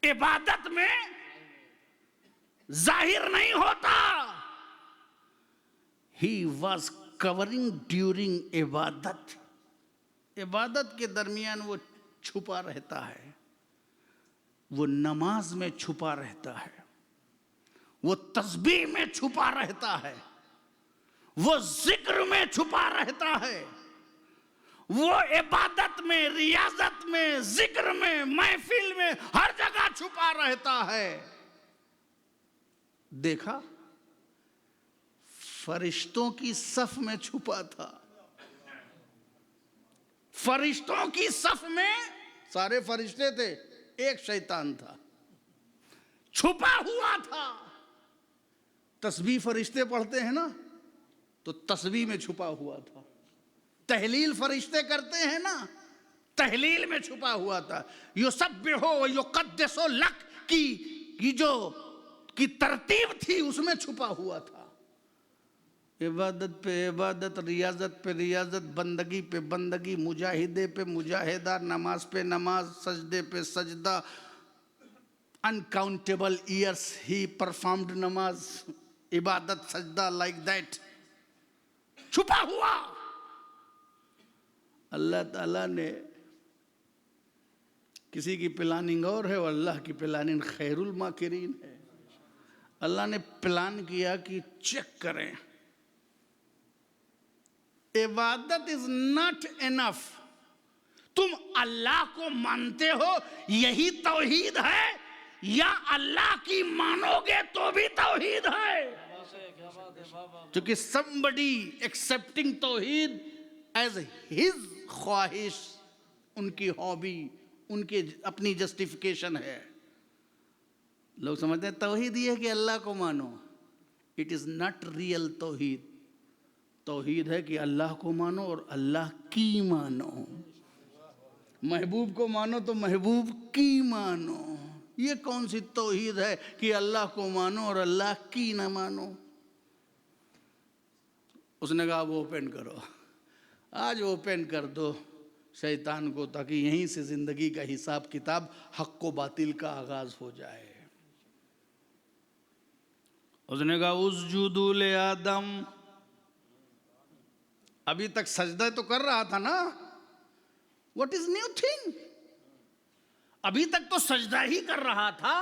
عبادت میں ظاہر نہیں ہوتا۔ He was covering during عبادت، عبادت کے درمیان وہ چھپا رہتا ہے، وہ نماز میں چھپا رہتا ہے، وہ تسبیح میں چھپا رہتا ہے، وہ ذکر میں چھپا رہتا ہے، وہ عبادت میں، ریاضت میں، ذکر میں، محفل میں، ہر جگہ چھپا رہتا ہے۔ دیکھا، فرشتوں کی صف میں چھپا تھا، فرشتوں کی صف میں سارے فرشتے تھے، ایک شیطان تھا، چھپا ہوا تھا۔ تسبیح فرشتے پڑھتے ہیں نا، تو تسبیح میں چھپا ہوا تھا۔ تحلیل فرشتے کرتے ہیں نا، تحلیل میں چھپا ہوا تھا۔ یسبحو و یقدسو لک کی جو کی ترتیب تھی اس میں چھپا ہوا تھا۔ عبادت پہ عبادت، ریاضت پہ ریاضت، بندگی پہ بندگی، مجاہدے پہ مجاہدہ، نماز پہ نماز، سجدے پہ سجدہ۔ uncountable years he performed نماز، عبادت، سجدہ، like that، چھپا ہوا۔ اللہ تعالیٰ نے کسی کی پلاننگ اور ہے اور اللہ کی پلاننگ خیر الماکرین ہے۔ اللہ نے پلان کیا کہ چیک کریں، عبادت is not enough۔ تم اللہ کو مانتے ہو یہی توحید ہے، یا اللہ کی مانو گے تو بھی توحید ہے؟ کیونکہ somebody accepting توحید as his خواہش، ان کی ہابی، ان کی اپنی جسٹیفیکیشن ہے۔ لوگ سمجھتے ہیں توحید یہ ہے کہ اللہ کو مانو، it is not real توحید۔ توحید ہے کہ اللہ کو مانو اور اللہ کی مانو، محبوب کو مانو تو محبوب کی مانو۔ یہ کون سی توحید ہے کہ اللہ کو مانو اور اللہ کی نہ مانو؟ اس نے کہا وہ اوپن کرو، آج اوپن کر دو شیطان کو، تاکہ یہیں سے زندگی کا حساب کتاب، حق و باطل کا آغاز ہو جائے۔ اس نے کہا اسجدوا لآدم، ابھی تک سجدہ تو کر رہا تھا نا، واٹ از نیو تھنگ؟ ابھی تک تو سجدہ ہی کر رہا تھا،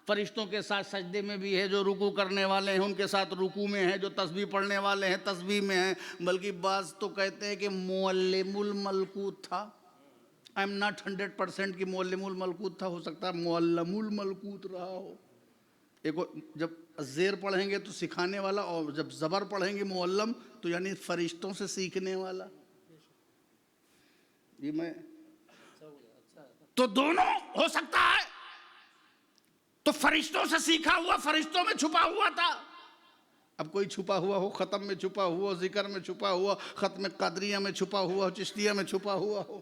فرشتوں کے ساتھ سجدے میں بھی ہے، جو رکوع کرنے والے ہیں ان کے ساتھ رکوع میں ہے، جو تسبیح پڑھنے والے ہیں تسبیح میں ہیں، بلکہ بعض تو کہتے ہیں کہ معلم الملکوت تھا، آئی ایم ناٹ 100% کی معلم الملکوت تھا، ہو سکتا ہے معلم الملکوت رہا ہو. ایک جب زیر پڑھیں گے تو سکھانے والا، اور جب زبر پڑھیں گے معلم تو یعنی فرشتوں سے سیکھنے والا. یہ میں تو دونوں ہو سکتا ہے. تو فرشتوں سے سیکھا ہوا فرشتوں میں چھپا ہوا تھا. اب کوئی چھپا ہوا ہو، ختم میں چھپا ہوا، ذکر میں چھپا ہوا، ختم قادریہ میں چھپا ہوا، چشتیہ میں چھپا ہوا ہو،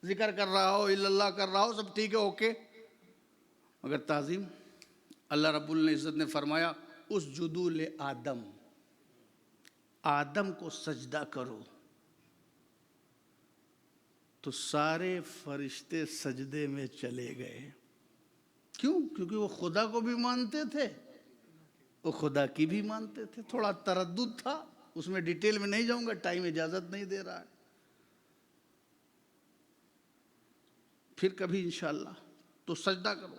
ذکر کر رہا ہو، الا اللہ کر رہا ہو، سب ٹھیک ہے، اوکے. مگر تعظیم اللہ رب العزت نے فرمایا اسجدوا لآدم، آدم کو سجدہ کرو. تو سارے فرشتے سجدے میں چلے گئے. کیوں؟ کیونکہ وہ خدا کو بھی مانتے تھے، وہ خدا کی بھی مانتے تھے. تھوڑا تردد تھا، اس میں ڈیٹیل میں نہیں جاؤں گا، ٹائم اجازت نہیں دے رہا ہے. پھر کبھی انشاءاللہ. تو سجدہ کرو.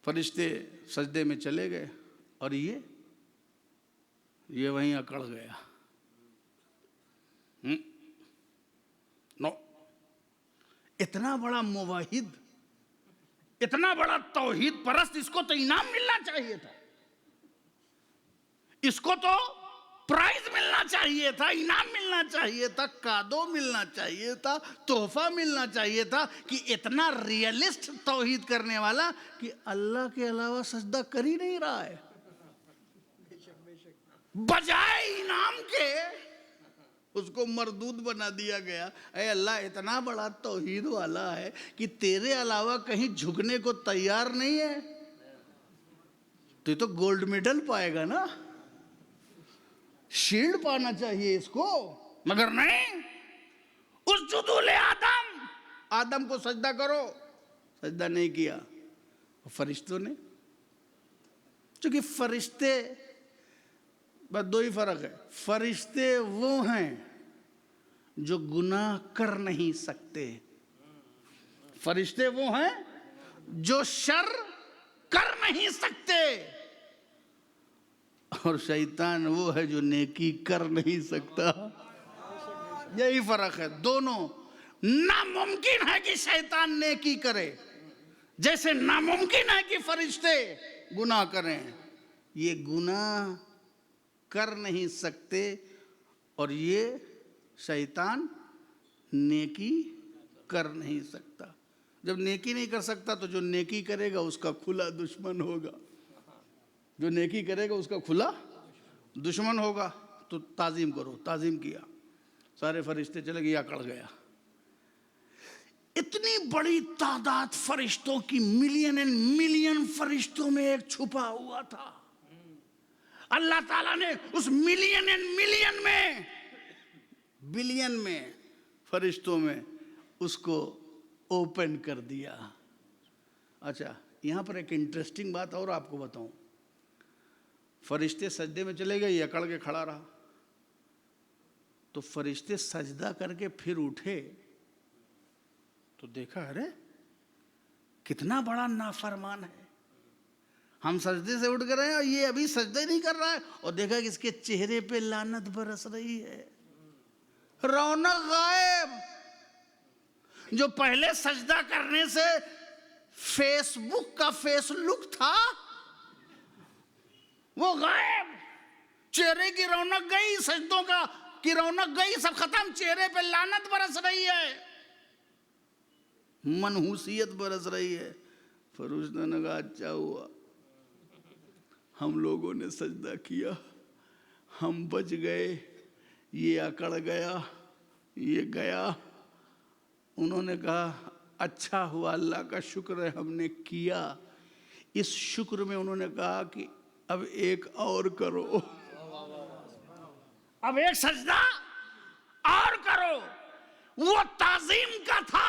فرشتے سجدے میں چلے گئے اور یہ وہیں اکڑ گیا. نو، اتنا بڑا موحد، اتنا بڑا توحید پرست، اس کو تو انعام ملنا چاہیے تھا، اس کو تو پرائز ملنا چاہیے تھا، انعام ملنا چاہیے تھا، کادو ملنا چاہیے تھا، تحفہ ملنا چاہیے تھا کہ اتنا ریئلسٹ توحید کرنے والا کہ اللہ کے علاوہ سجدہ کر ہی نہیں رہا ہے. بجائے انعام کے اس کو مردود بنا دیا گیا. اے اللہ اتنا بڑا توحید والا ہے کہ تیرے علاوہ کہیں جھکنے کو تیار نہیں ہے، تو یہ تو گولڈ میڈل پائے گا نا، شیلڈ پانا چاہیے اس کو. مگر نہیں، اسجدوا لآدم، آدم کو سجدہ کرو. سجدہ نہیں کیا. فرشتوں نے، چونکہ فرشتے بس دو ہی فرق ہے. فرشتے وہ ہیں جو گناہ کر نہیں سکتے، فرشتے وہ ہیں جو شر کر نہیں سکتے، اور شیطان وہ ہے جو نیکی کر نہیں سکتا. یہی فرق ہے. دونوں ناممکن ہے کہ شیطان نیکی کرے، جیسے ناممکن ہے کہ فرشتے گناہ کریں. یہ گناہ کر نہیں سکتے اور یہ شیطان نیکی کر نہیں سکتا. جب نیکی نہیں کر سکتا تو جو نیکی کرے گا اس کا کھلا دشمن ہوگا، جو نیکی کرے گا اس کا کھلا دشمن ہوگا. تو تعظیم کرو. تعظیم کیا، سارے فرشتے چلے گئے، اکڑ گیا. اتنی بڑی تعداد فرشتوں کی، ملین اینڈ ملین فرشتوں میں ایک چھپا ہوا تھا. اللہ تعالیٰ نے اس ملین اینڈ ملین میں، بلین میں فرشتوں میں اس کو اوپن کر دیا. اچھا، یہاں پر ایک انٹرسٹنگ بات اور آپ کو بتاؤں. فرشتے سجدے میں چلے گئے، یہ اکڑ کے کھڑا رہا. تو فرشتے سجدہ کر کے پھر اٹھے تو دیکھا، ارے کتنا بڑا نافرمان ہے. ہم سجدے سے اٹھ کر رہے ہیں اور یہ ابھی سجدہ نہیں کر رہا ہے، اور دیکھا کہ اس کے چہرے پہ لعنت برس رہی ہے، رونق غائب. جو پہلے سجدہ کرنے سے فیس بک کا فیس لک تھا وہ غائب. چہرے کی رونق گئی، سجدوں کی رونق گئی، سب ختم. چہرے پہ لعنت برس رہی ہے، منحوسیت برس رہی ہے. فرشتوں نے کہا اچھا ہوا ہم لوگوں نے سجدہ کیا، ہم بچ گئے، یہ اکڑ گیا، یہ گیا. انہوں نے کہا اچھا ہوا، اللہ کا شکر ہے ہم نے کیا. اس شکر میں انہوں نے کہا کہ اب ایک اور کرو، اب ایک سجدہ اور کرو. وہ تعظیم کا تھا،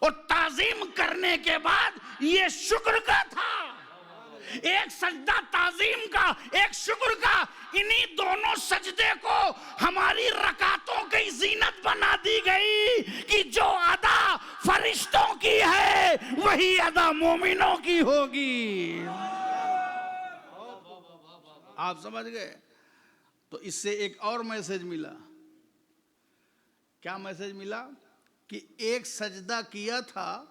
اور تعظیم کرنے کے بعد یہ شکر کا تھا. ایک سجدہ تعظیم کا، ایک شکر کا. انہی دونوں سجدے کو ہماری رکعتوں کی زینت بنا دی گئی کہ جو ادا فرشتوں کی ہے وہی ادا مومنوں کی ہوگی. آپ سمجھ گئے؟ تو اس سے ایک اور میسج ملا. کیا میسج ملا؟ کہ ایک سجدہ کیا تھا،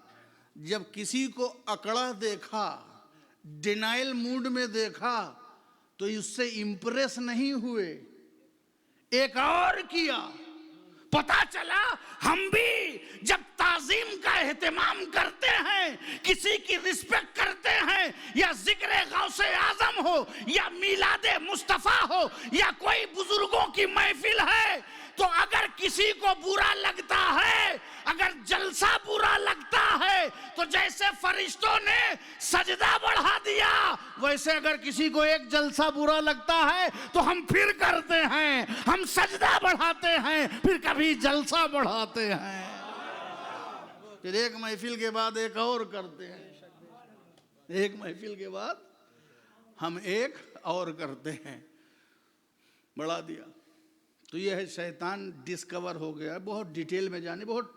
جب کسی کو اکڑا دیکھا، ڈینائل موڈ میں دیکھا تو اس سے امپریس نہیں ہوئے، ایک اور کیا. پتا چلا ہم بھی جب تعظیم کا اہتمام کرتے ہیں، کسی کی رسپیکٹ کرتے ہیں، یا ذکر غوث اعظم ہو، یا میلاد مصطفیٰ ہو، یا کوئی بزرگوں کی محفل ہے، تو اگر کسی کو برا لگتا ہے، اگر جلسہ برا لگتا ہے، تو جیسے فرشتوں نے سجدہ بڑھا دیا، ویسے اگر کسی کو ایک جلسہ برا لگتا ہے تو ہم پھر کرتے ہیں، ہم سجدہ بڑھاتے ہیں، پھر کبھی جلسہ بڑھاتے ہیں، پھر ایک محفل کے بعد ایک اور کرتے ہیں، ایک محفل کے بعد ہم ایک اور کرتے ہیں. بڑھا دیا. تو یہ ہے شیطان ڈسکور ہو گیا. بہت ڈیٹیل میں جانے، بہت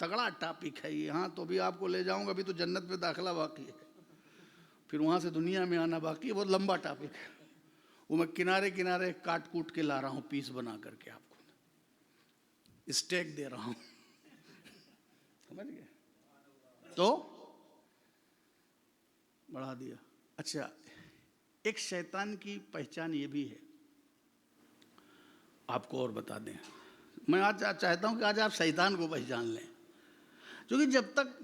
تگڑا ٹاپک ہے یہ. ہاں تو بھی آپ کو لے جاؤں گا، ابھی تو جنت میں داخلہ باقی ہے، پھر وہاں سے دنیا میں آنا باقی ہے. بہت لمبا ٹاپک ہے وہ. میں کنارے کنارے کاٹ کوٹ کے لا رہا ہوں، پیس بنا کر کے آپ کو اسٹیک دے رہا ہوں. سمجھ گئے؟ تو بڑھا دیا. اچھا، ایک شیطان کی پہچان یہ بھی ہے، آپ کو اور بتا دیں. میں آج چاہتا ہوں کہ آج آپ شیطان کو پہچان لیں، کیونکہ جب تک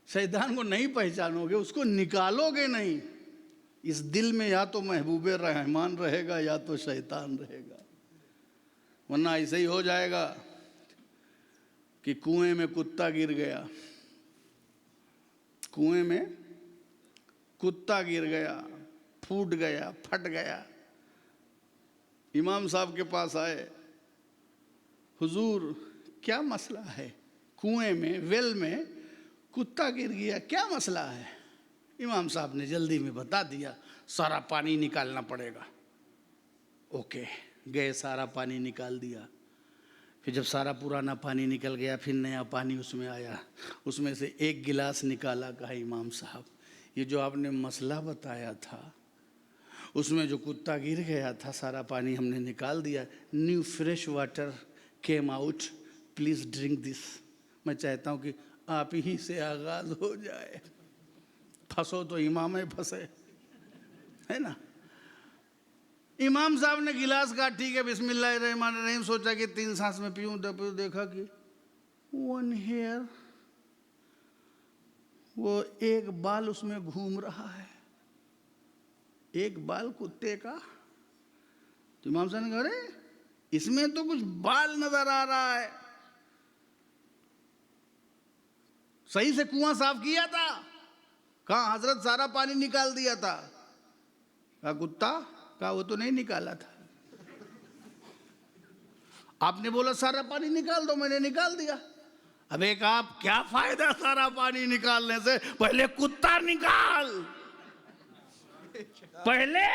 شیطان کو نہیں پہچانو گے، اس کو نکالو گے نہیں، اس دل میں یا تو محبوب رحمان رہے گا یا تو شیطان رہے گا. ورنہ ایسے ہی ہو جائے گا کہ کنویں میں کتا گر گیا، کنویں میں کتا گر گیا، پھوٹ گیا، پھٹ گیا. امام صاحب کے پاس آئے، حضور کیا مسئلہ ہے؟ کنویں میں، ویل میں کتا گر گیا، کیا مسئلہ ہے؟ امام صاحب نے جلدی میں بتا دیا، سارا پانی نکالنا پڑے گا. اوکے، گئے سارا پانی نکال دیا. پھر جب سارا پرانا پانی نکل گیا، پھر نیا پانی اس میں آیا، اس میں سے ایک گلاس نکالا. کہا امام صاحب یہ جو آپ نے مسئلہ بتایا تھا، اس میں جو کتا گر گیا تھا، سارا پانی ہم نے نکال دیا. New fresh water came out, please drink this. میں چاہتا ہوں کہ آپ ہی سے آغاز ہو جائے. پھنسو تو امام پھنسے، ہے نا. امام صاحب نے گلاس کا ٹھیک ہے، بسم اللہ الرحمن الرحیم سوچا کہ 3 سانس میں پیوں. دیکھا کہ 1 hair، وہ ایک بال اس میں گھوم رہا ہے، ایک بال کتے کا. تو امام صاحب نے کہا ارے اس میں تو کچھ بال نظر آ رہا ہے. صحیح سے کنواں صاف کیا تھا؟ کہاں حضرت سارا پانی نکال دیا تھا. کہا کتا؟ کہا وہ تو نہیں نکالا تھا. آپ نے بولا سارا پانی نکال دو، میں نے نکال دیا. اب ایک آپ کیا فائدہ سارا پانی نکالنے سے؟ پہلے کتا نکال، پہلے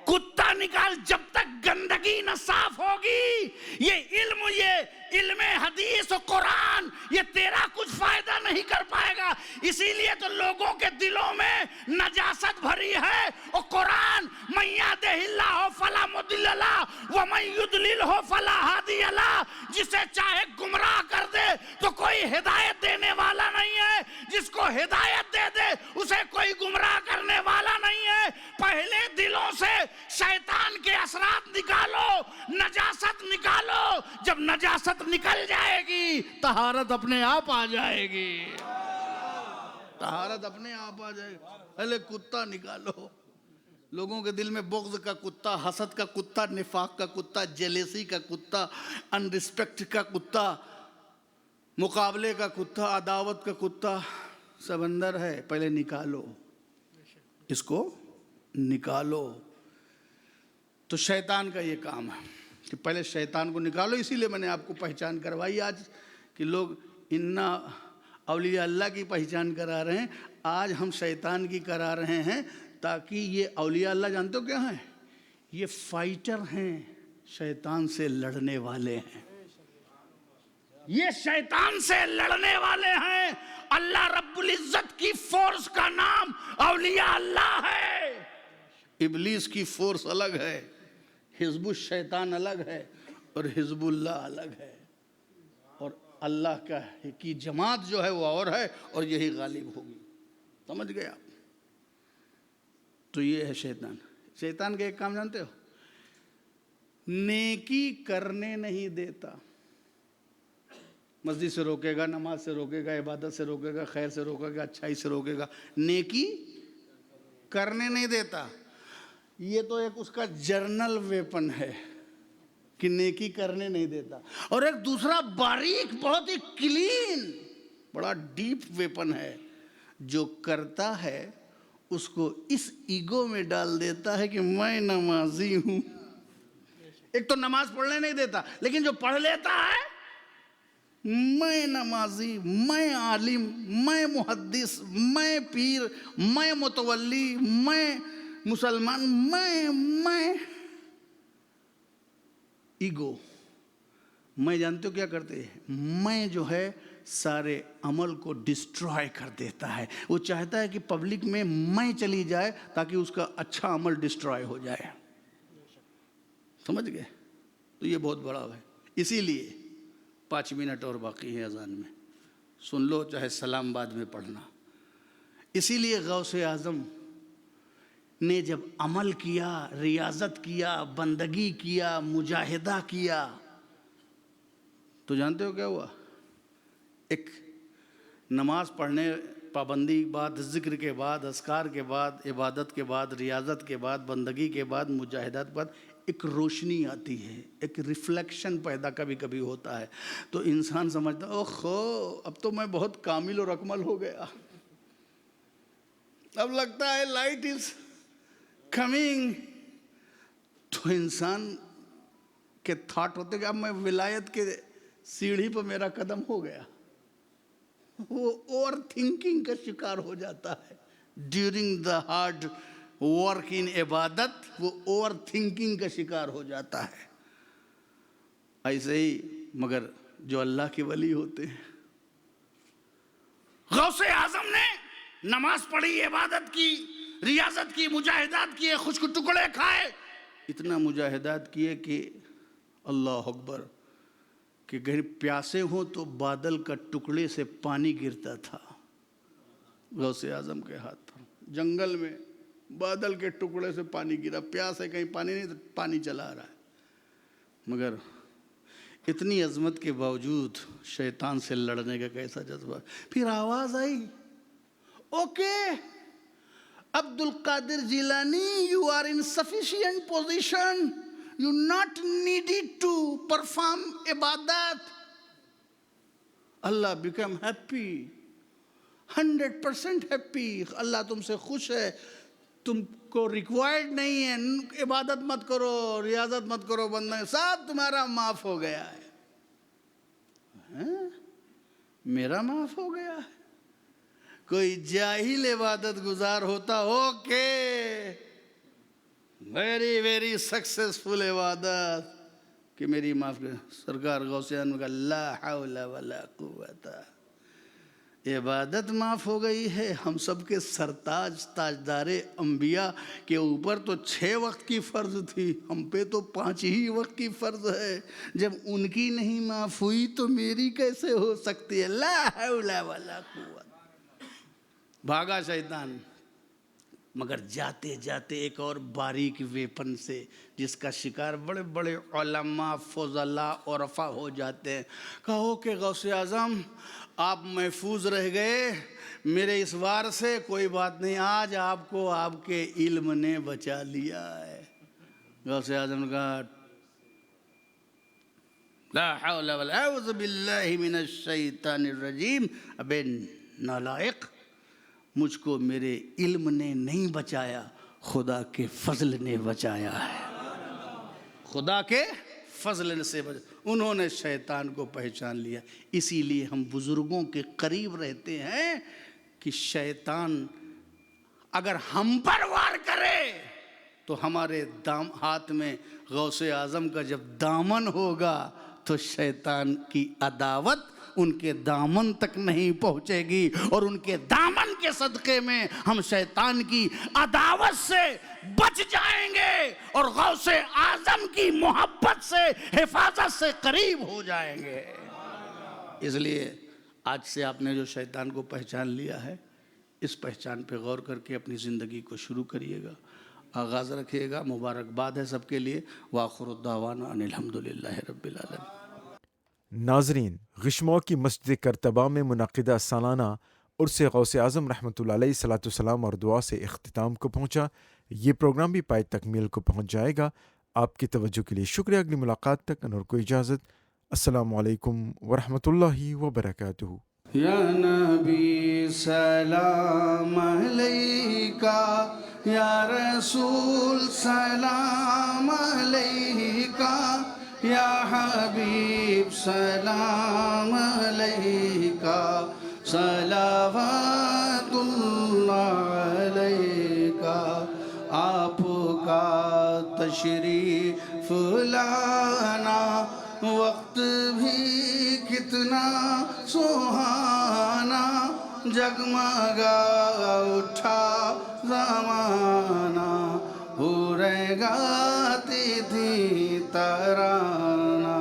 کتا نکال. جب تک گندگی نہ صاف ہوگی، یہ علم حدیث و قرآن یہ تیرا کچھ فائدہ نہیں کر پائے گا. اسی لیے تو لوگوں کے دلوں میں نجاست بھری ہے. اور قرآن من یہدہ اللہ فلا مضل لہ ومن یضللہ فلا ہادی لہ، جسے چاہے گمراہ کر دے تو کوئی ہدایت دینے والا نہیں ہے، جس کو ہدایت دے دے اسے کوئی گمراہ کرنے والا نہیں ہے. پہلے دلوں سے شیطان کے اثرات نکالو، نجاست نکالو. جب نجاست نکل جائے گی، طہارت اپنے آپ آ جائے گی، طہارت اپنے آپ آ جائے گی. پہلے کتا نکالو. لوگوں کے دل میں بغض کا کتا، حسد کا کتا، نفاق کا کتا، جیلیسی کا کتا، ان ریسپیکٹ کا کتا، مقابلے کا کتا، عداوت کا کتا سب اندر ہے. پہلے نکالو، اس کو نکالو. تو شیطان کا یہ کام ہے کہ پہلے شیطان کو نکالو. اسی لیے میں نے آپ کو پہچان کروائی آج کہ لوگ انا اولیاء اللہ کی پہچان کرا رہے ہیں، آج ہم شیطان کی کرا رہے ہیں. تاکہ یہ اولیاء اللہ جانتے ہو کیا ہیں؟ یہ فائٹر ہیں، شیطان سے لڑنے والے ہیں. یہ شیطان سے لڑنے والے ہیں. اللہ رب العزت کی فورس کا نام اولیاء اللہ ہے. ابلیس کی فورس الگ ہے، حزب الشیطان الگ ہے، اور حزب اللہ الگ ہے. اور اللہ کی جماعت جو ہے وہ اور ہے، اور یہی غالب ہوگی. سمجھ گئے آپ؟ تو یہ ہے شیطان. شیطان کا ایک کام جانتے ہو؟ نیکی کرنے نہیں دیتا. مسجد سے روکے گا، نماز سے روکے گا، عبادت سے روکے گا، خیر سے روکے گا، اچھائی سے روکے گا، نیکی کرنے نہیں دیتا. یہ تو ایک اس کا جرنل ویپن ہے کہ نیکی کرنے نہیں دیتا. اور ایک دوسرا باریک، بہت ہی کلین، بڑا ڈیپ ویپن ہے. جو کرتا ہے اس کو اس ایگو میں ڈال دیتا ہے کہ میں نمازی ہوں. ایک تو نماز پڑھنے نہیں دیتا، لیکن جو پڑھ لیتا ہے میں نمازی، میں عالم، میں محدث، میں پیر، میں متولی، میں مسلمان، میں ایگو. میں جانتے ہو کیا کرتے ہیں؟ میں جو ہے سارے عمل کو ڈسٹرائے کر دیتا ہے. وہ چاہتا ہے کہ پبلک میں چلی جائے تاکہ اس کا اچھا عمل ڈسٹرائے ہو جائے. سمجھ گئے؟ تو یہ بہت بڑا ہے. اسی لیے 5 منٹ اور باقی ہے اذان میں، سن لو چاہے سلام بعد میں پڑھنا. اسی لیے غوث اعظم نے جب عمل کیا، ریاضت کیا، بندگی کیا، مجاہدہ کیا، تو جانتے ہو کیا ہوا؟ ایک نماز پڑھنے، پابندی کے بعد، ذکر کے بعد، اذکار کے بعد، عبادت کے بعد، ریاضت کے بعد، بندگی کے بعد، مجاہدات کے بعد ایک روشنی آتی ہے، ایک ریفلیکشن پیدا کبھی کبھی ہوتا ہے. تو انسان سمجھتا ہے اوہو اب تو میں بہت کامل اور اکمل ہو گیا. اب لگتا ہے لائٹ از کمنگ. تو انسان کے تھاٹ ہوتے کہ اب میں ولایت کے سیڑھی پر میرا قدم ہو گیا. وہ اوور تھنکنگ کا شکار ہو جاتا ہے. During the hard work in عبادت وہ اوور تھنکنگ کا شکار ہو جاتا ہے. ایسے ہی مگر جو اللہ کے ولی ہوتے ہیں، غوث اعظم نے نماز پڑھی، عبادت کی، ریاضت کی، مجاہدات کیے، خشک ٹکڑے کھائے، اتنا مجاہدات کیے کہ اللہ اکبر، کہ اگر پیاسے ہوں تو بادل کا ٹکڑے سے پانی گرتا تھا غوث اعظم کے ہاتھ پر. جنگل میں بادل کے ٹکڑے سے پانی گرا. پیاس ہے، کہیں پانی نہیں تو پانی چلا رہا ہے. مگر اتنی عظمت کے باوجود شیطان سے لڑنے کا کیسا جذبہ. پھر آواز آئی، okay Abdul Qadir Jilani, you are in sufficient position, you not needed to perform ibadat. Allah become happy, 100% happy. اللہ تم سے خوش ہے، تم کو ریکوائرڈ نہیں ہے، عبادت مت کرو، ریاضت مت کرو، بندہ سب تمہارا معاف ہو گیا ہے. میرا معاف ہو گیا ہے؟ کوئی جاہل عبادت گزار ہوتا، اوکے ویری ویری سکسیسفل عبادت کہ میری معاف کر. سرکار غوث اعظم کا لا حول ولا قوت، عبادت معاف ہو گئی ہے. ہم سب کے سرتاج تاجدار انبیاء کے اوپر تو 6 وقت کی فرض تھی، ہم پہ تو 5 ہی وقت کی فرض ہے. جب ان کی نہیں معاف ہوئی تو میری کیسے ہو سکتی ہے؟ لا حول ولا قوت. بھاگا شیطان. مگر جاتے جاتے ایک اور باریک ویپن سے جس کا شکار بڑے بڑے علماء، فضلاء، عرفاء ہو جاتے ہیں. کہو کہ غوث اعظم آپ محفوظ رہ گئے میرے اس وار سے، کوئی بات نہیں، آج آپ کو آپ کے علم نے بچا لیا ہے. غوث اعظم نے کہا لا حول ولا اعوذ باللہ من الشیطان الرجیم. ابے نالائق، مجھ کو میرے علم نے نہیں بچایا، خدا کے فضل نے بچایا ہے. خدا کے فضل سے انہوں نے شیطان کو پہچان لیا. اسی لیے ہم بزرگوں کے قریب رہتے ہیں کہ شیطان اگر ہم پر وار کرے تو ہمارے ہاتھ میں غوث اعظم کا جب دامن ہوگا تو شیطان کی عداوت ان کے دامن تک نہیں پہنچے گی، اور ان کے دامن کے صدقے میں ہم شیطان کی عداوت سے بچ جائیں گے اور غوث اعظم کی محبت سے، حفاظت سے قریب ہو جائیں گے. اس لیے آج سے آپ نے جو شیطان کو پہچان لیا ہے، اس پہچان پہ غور کر کے اپنی زندگی کو شروع کریے گا، آغاز رکھیے گا۔ مبارکباد ہے سب کے لیے۔ وآخر الدعوانا ان الحمدللہ رب العالمین۔ ناظرین، غشماؤ کی مسجد کرتبہ میں منعقدہ سالانہ عرس غوث اعظم رحمۃ اللہ علیہ صلاۃ والسلام اور دعا سے اختتام کو پہنچا۔ یہ پروگرام بھی پائے تکمیل کو پہنچ جائے گا۔ آپ کی توجہ کے لیے شکریہ۔ اگلی ملاقات تک انور کو اجازت۔ السلام علیکم ورحمۃ اللہ وبرکاتہ۔ یا نبی سلام علیکہ، یا رسول سلام علیکہ، یا حبیب سلام علیکہ، صلوات اللہ علیکہ۔ آپ کا تشریف لانا وقت بھی کتنا سہانا، جگمگا اٹھا زمانہ، ہورے گاتی تھی ترانہ۔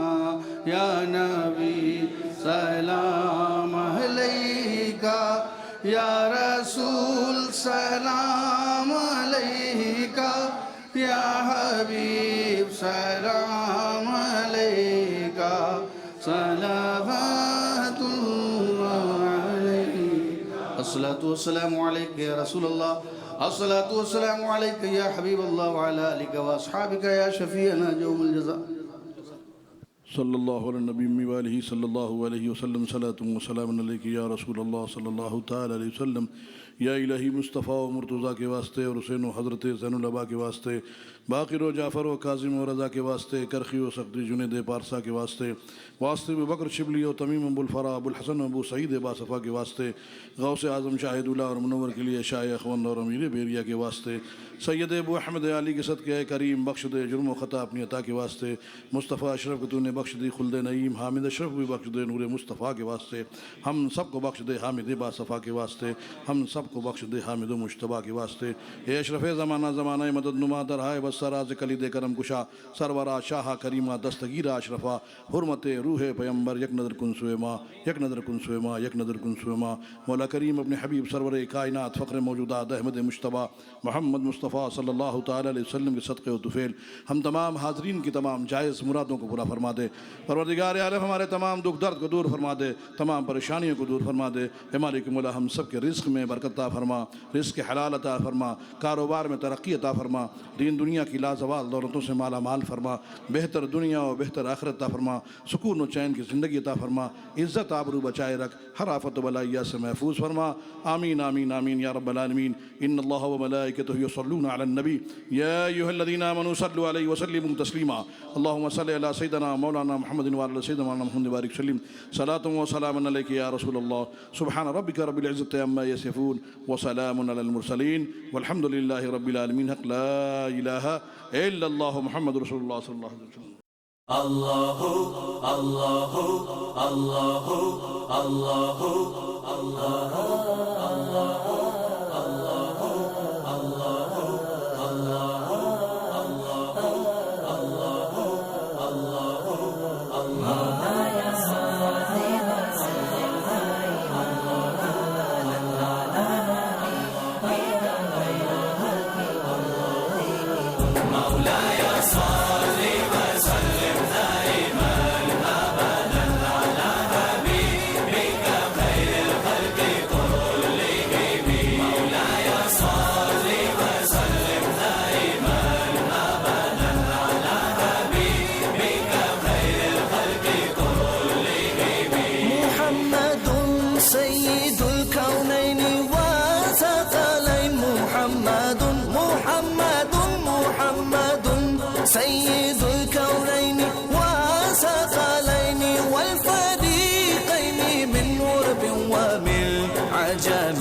یا نبی سلام علیکہ، یا رسول سلام علیکہ، یا حبیب سلام علیکہ، صلوات اللہ علیکہ۔ الصلاۃ والسلام علیکہ یا رسول اللہ، الصلاۃ والسلام علیکہ یا حبیب اللہ، وعلی آلکہ واصحابکہ یا شفیعنا یوم الجزاء۔ صلی اللہ علیہ نبی وآلہ صلی اللہ علیہ وسلم، صلاۃ و سلام علیکہ یا رسول اللہ صلی اللہ تعالی علیہ وسلم۔ یا الہی مصطفیٰ و مرتضیٰ کے واسطے، اور حسین و حضرت زین العبا کے واسطے، باقر و جعفر و کاظم و رضا کے واسطے، کرخی و سقطی جنید پارسا کے واسطے، واسطے ابو بکر شبلی و تمیم ابو الفرا ابو الحسن ابو سعید باصفا کے واسطے، غوث اعظم شاہد اللہ اور منور کے لیے شاہ اخوند اور امیر بیریا کے واسطے، سید ابو احمد علی کے صدقہ کریم بخش دے جرم و خطا اپنی عطا کے واسطے، مصطفیٰ اشرف کو تو نے بخش دی خلد نعیم، حامد اشرف بھی بخش دے نور مصطفیٰ کے واسطے، ہم سب کو بخش دے حامد باصفا کے واسطے، ہم سب کو بخش دے حامد و مجتبیٰ کے واسطے۔ اے اشرف زمانہ زمانہ مدد نما درہائے بس سراز کلید کرم کشا، سرورا شاہ کریمہ دستگیرہ اشرفا، حرمت روح پیمبر، یک نظر کن سوئے ماں، یک نظر کن سوئے ماں، یک نظر کن سوئے ماں۔ مولا کریم اپنے حبیب سرور کائنات فخر موجودات احمد مجتبیٰ محمد مصطفیٰ صلی اللہ تعالی علیہ وسلم کے صدقے و طفیل ہم تمام حاضرین کی تمام جائز مرادوں کو پورا فرما دے۔ پروردگار عالم ہمارے تمام دکھ درد کو دور فرما دے، تمام پریشانیوں کو دور فرما دے۔ اے مالک مولا ہم سب کے رزق میں برکت عطا فرما، رزق حلال عطا فرما، کاروبار میں ترقی عطا فرما، دین دنیا کی لازوال دولتوں سے مالا مال فرما، بہتر دنیا و بہتر آخرت عطا فرما، سکون و چین کی زندگی عطا فرما، عزت آبرو بچائے رکھ، ہر آفت و بلائیہ سے محفوظ فرما۔ آمین آمین آمین یا رب العالمین۔ ان اللہ و ملائکتہ یصلون علی النبی یا ایھا الذین آمنوا صلوا علیہ وسلموا تسلیما۔ اللہم صل علی سیدنا مولانا محمد وعلی سیدنا محمد وبارک وسلم۔ صلاۃ و سلام علیک یا رسول اللہ۔ سبحان ربک رب العزۃ عما یصفون وسلام علی المرسلین والحمد للہ رب العالمین۔ حق لا الہ الا اللہ محمد رسول اللہ صلی اللہ علیہ وسلم۔ اللہ اللہ اللہ اللہ اللہ اللہ سيد الكونين وثقلين والفريقين من غرب ومن عجم.